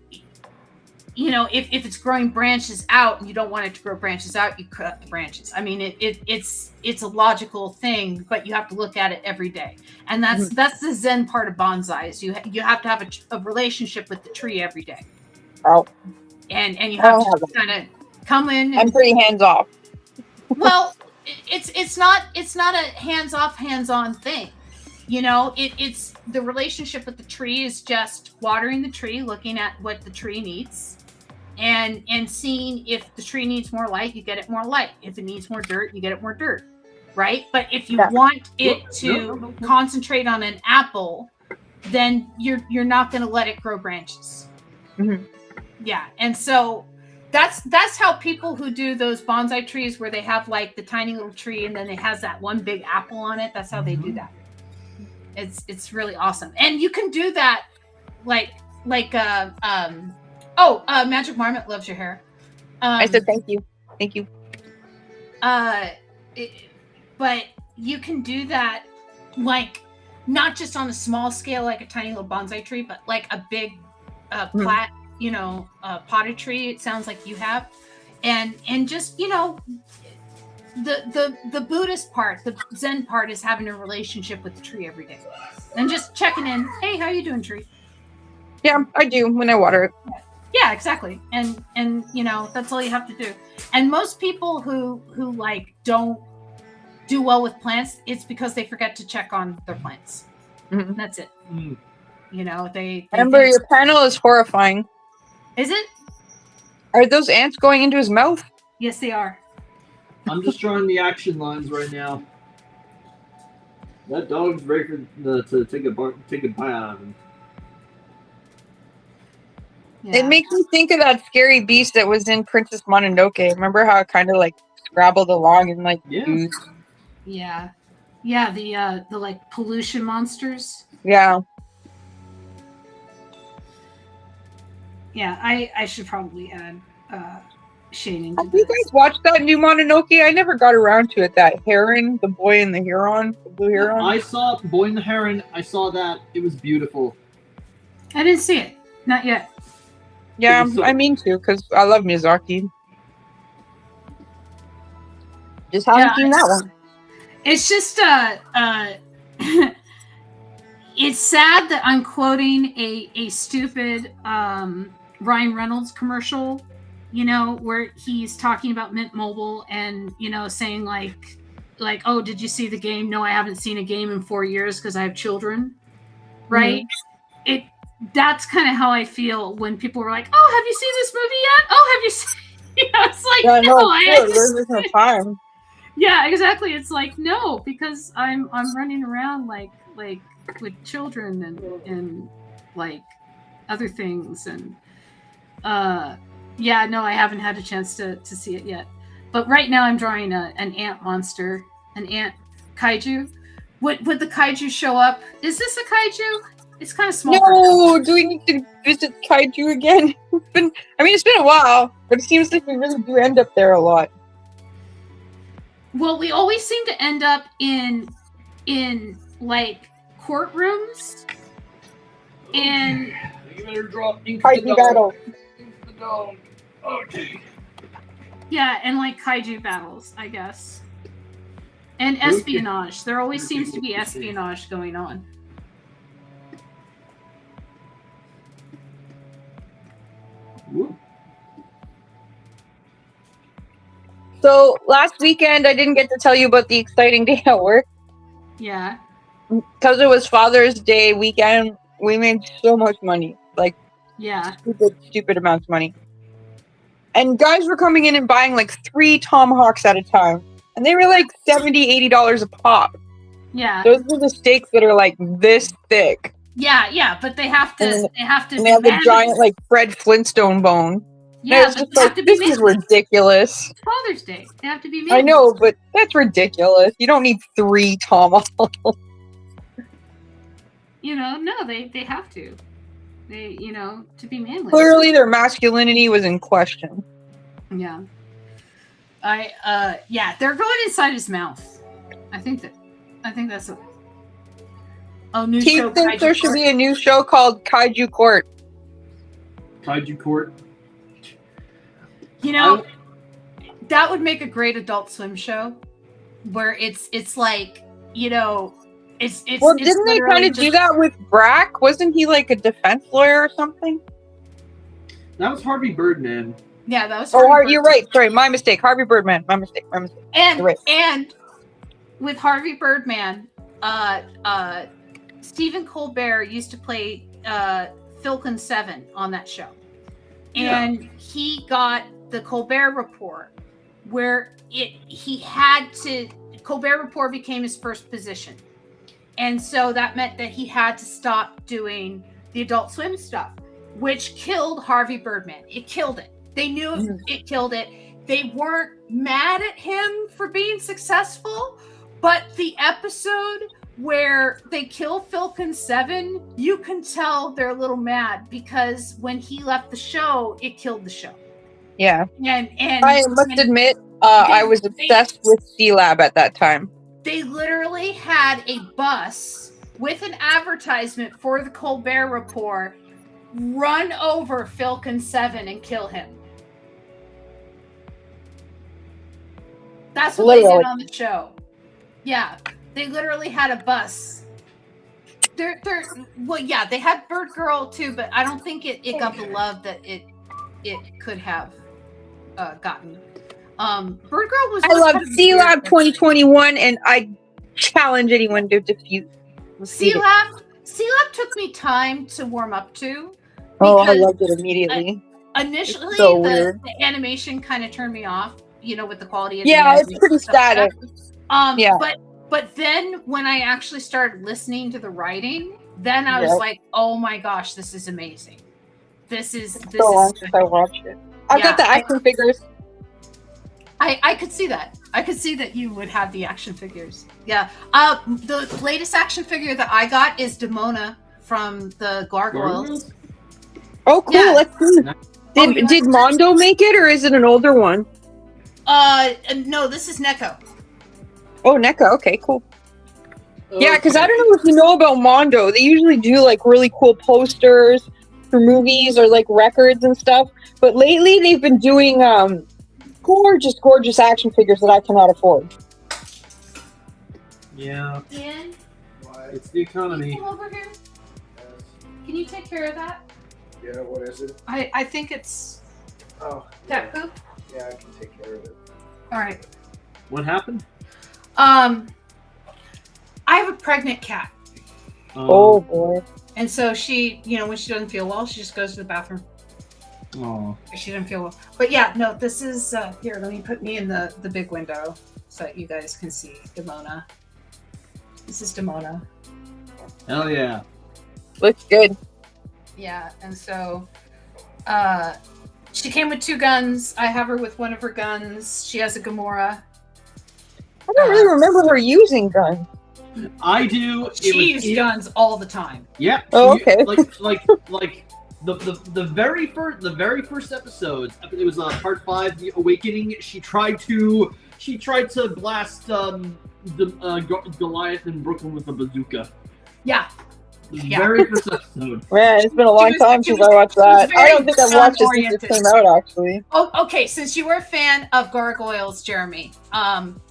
if it's growing branches out and you don't want it to grow branches out, you cut the branches. I mean, it's a logical thing, but you have to look at it every day. And that's the Zen part of bonsai is you have to have a relationship with the tree every day. Oh. And you have to kind of come in. I'm pretty hands off. Well, it's not a hands off, hands on thing. It's the relationship with the tree is just watering the tree, looking at what the tree needs. And seeing if the tree needs more light, you get it more light. If it needs more dirt, you get it more dirt, right? But if you want it to concentrate on an apple, then you're not going to let it grow branches. Mm-hmm. Yeah, and so that's how people who do those bonsai trees where they have like the tiny little tree and then it has that one big apple on it. That's how they do that. It's really awesome, and you can do that Magic Marmot loves your hair. I said thank you. But you can do that like not just on a small scale like a tiny little bonsai tree, but like a big potted tree. It sounds like you have, and just the Buddhist part, the Zen part is having a relationship with the tree every day and just checking in. Hey, how you doing, tree? Yeah, I do when I water it. Yeah, exactly. And that's all you have to do. And most people who like don't do well with plants, it's because they forget to check on their plants. Mm-hmm. That's it. Mm. They remember your panel is horrifying. Is it? Are those ants going into his mouth? Yes, they are. I'm just drawing the action lines right now. That dog's ready to take a bite out of him. Yeah. It makes me think of that scary beast that was in Princess Mononoke. Remember how it kind of like scrabbled along and like used? Yeah. The like pollution monsters. Yeah. Yeah, I should probably add shading. Have you guys watched that new Mononoke? I never got around to it. That heron, the boy and the heron, the blue heron. I saw Boy and the Heron. I saw that. It was beautiful. I didn't see it. Not yet. Yeah, I mean to, because I love Miyazaki. Just haven't seen that one. It's just it's sad that I'm quoting a stupid Ryan Reynolds commercial, where he's talking about Mint Mobile and saying like, oh, did you see the game? No, I haven't seen a game in 4 years because I have children. Right? Mm-hmm. That's kind of how I feel when people were like, "Oh, have you seen this movie yet? Oh, have you seen?" It's like, there's no time. Yeah, exactly. It's like no, because I'm running around like with children and like other things and I haven't had a chance to see it yet. But right now I'm drawing an ant monster, an ant kaiju. Would the kaiju show up? Is this a kaiju? It's kind of small. No, do we need to visit kaiju again? It's been a while, but it seems like we really do end up there a lot. Well, we always seem to end up in like courtrooms and you better draw kaiju battle. Okay. Yeah, and like kaiju battles, I guess. And espionage. There always seems to be espionage going on. Whoop. So last weekend, I didn't get to tell you about the exciting day at work. Yeah. Because it was Father's Day weekend, we made so much money. Like, Yeah. stupid amounts of money. And guys were coming in and buying like 3 tomahawks at a time. And they were like $70, $80 a pop. Yeah. Those are the steaks that are like this thick. Yeah, but they have to. And they have to. And they have a giant like Fred Flintstone bone. Yeah, it's but just they have like, to be this is manly. ridiculous. It's Father's Day. They have to be. I know, but that's ridiculous. You don't need 3 tomahawks. No, they have to. They, to be manly. Clearly, their masculinity was in question. Yeah. They're going inside his mouth. I think that's a. Oh, new Keith show. thinks there should be a new show called Kaiju Court. Kaiju Court. That would make a great Adult Swim show, where it's like it's. Well, didn't they kind of do that with Brack? Wasn't he like a defense lawyer or something? That was Harvey Birdman. Yeah, that was. You're right. Sorry, my mistake. Harvey Birdman. My mistake. And with Harvey Birdman, Stephen Colbert used to play Philkin 7 on that show, and he got the Colbert Report, where Colbert Report became his first position, and so that meant that he had to stop doing the Adult Swim stuff, which killed Harvey Birdman. It killed it. They knew it killed it. They weren't mad at him for being successful, but the episode where they kill Philkin 7, you can tell they're a little mad, because when he left the show, it killed the show. Yeah. And I must admit, I was obsessed with C-Lab at that time. They literally had a bus with an advertisement for the Colbert Report run over Philkin 7 and kill him. That's what they did on the show. Yeah, they literally had a bus. They had Bird Girl too, but I don't think it got the love that it could have gotten. Bird Girl was. I love C-Lab 2021, and I challenge anyone to defeat C-Lab. C-Lab took me time to warm up to. Oh, I loved it immediately. Initially, so the animation kind of turned me off. With the quality of it's pretty static. But then when I actually started listening to the writing, then I was like, oh my gosh, this is amazing. This is since I watched it. I've got the action figures. I could see that. I could see that you would have the action figures. Yeah. The latest action figure that I got is Demona from the Gargoyles. Oh, cool. Yeah. Let's see. Did Mondo make it, or is it an older one? No, this is Neko. Oh, Neko. Okay, cool. Yeah, because I don't know if you know about Mondo. They usually do like really cool posters for movies or like records and stuff. But lately they've been doing gorgeous action figures that I cannot afford. Yeah. Ian? It's the economy. Can you come over here? Can you take care of that? Yeah, what is it? I think it's cat poop. Yeah, I can take care of it. All right. What happened? I have a pregnant cat. Oh boy. And so she, when she doesn't feel well, she just goes to the bathroom. Oh. She doesn't feel well. But yeah, no, this is here, let me put me in the big window so that you guys can see Demona. This is Demona. Hell yeah. Looks good. Yeah, and so she came with 2 guns. I have her with one of her guns. She has a Gamora. I don't really remember her using guns. I do. She used guns all the time. Yeah. Oh, okay. Like the very first episodes. It was part 5, The Awakening. She tried to blast Goliath in Brooklyn with a bazooka. Yeah. Yeah. Very first episode. Man, it's been a long time she since was- I watched she was that. I very don't think I've watched it since it sun-oriented. came out, actually. Oh, okay. Since you were a fan of gargoyles, Jeremy,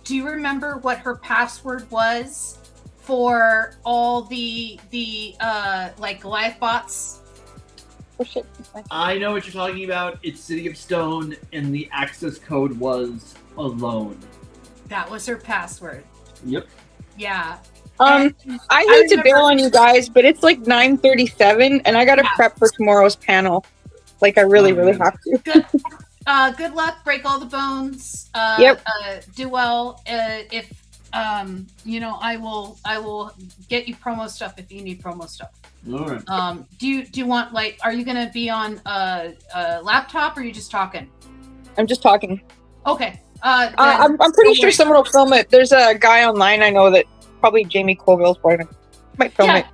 do you remember what her password was for all the like Goliath bots? Oh shit. I know what you're talking about. It's City of Stone, and the access code was alone. That was her password. Yep. Yeah. I hate to bail on you guys, but it's like 9:37, and I gotta prep for tomorrow's panel. Like, I really have to. Good luck. Break all the bones. Yep. Do well. If I will get you promo stuff if you need promo stuff. All right. Do you want, like, are you gonna be on a laptop or are you just talking? I'm just talking. Okay. I'm pretty sure someone will film it. There's a guy online I know that probably Jamie Colville's probably might film it.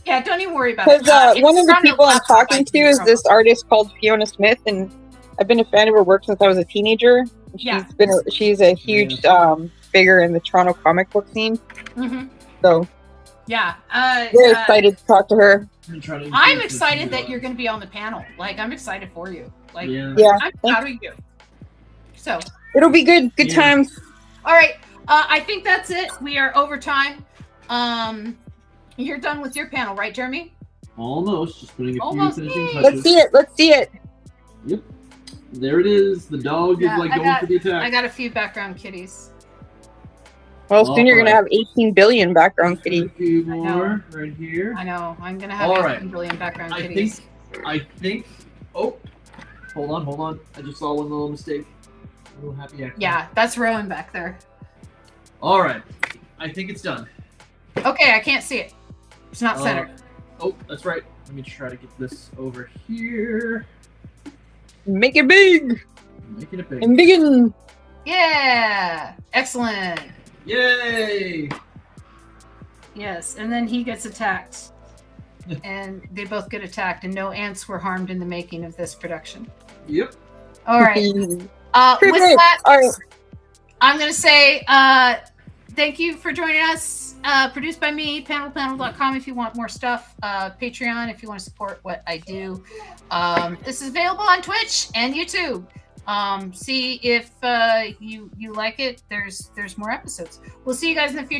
Yeah, don't even worry about it. Because one of the people I'm talking to is promo. this artist called Fiona Smith, and I've been a fan of her work since I was a teenager. She's a huge figure in the Toronto comic book scene. Mm-hmm. So yeah, very excited to talk to her. I'm excited that you're going to be on the panel. Like, I'm excited for you. Like, Yeah. I'm proud of you. So it'll be good. Good times. All right. I think that's it. We are over time. You're done with your panel, right, Jeremy? Almost. Just putting a Almost. few finishing touches. Let's see it. Let's see it. Yep. There it is. The dog is like going for the attack. I got a few background kitties. Well, soon you're gonna have 18 billion background kitties. A few more right here. I know. I'm gonna have 18 billion background kitties. I think. Oh, hold on. I just saw one little mistake. A little happy accident. Yeah, that's Rowan back there. All right. I think it's done. Okay, I can't see it. It's not centered. Oh, that's right. Let me try to get this over here. Make it big. Making it big. And biggin. Yeah. Excellent. Yay! Yes, and then he gets attacked. And they both get attacked, and no ants were harmed in the making of this production. Yep. All right. With that, all right. I'm going to say thank you for joining us. Produced by me, panelpanel.com if you want more stuff. Patreon if you want to support what I do. This is available on Twitch and YouTube. See if you like it. There's more episodes. We'll see you guys in the future.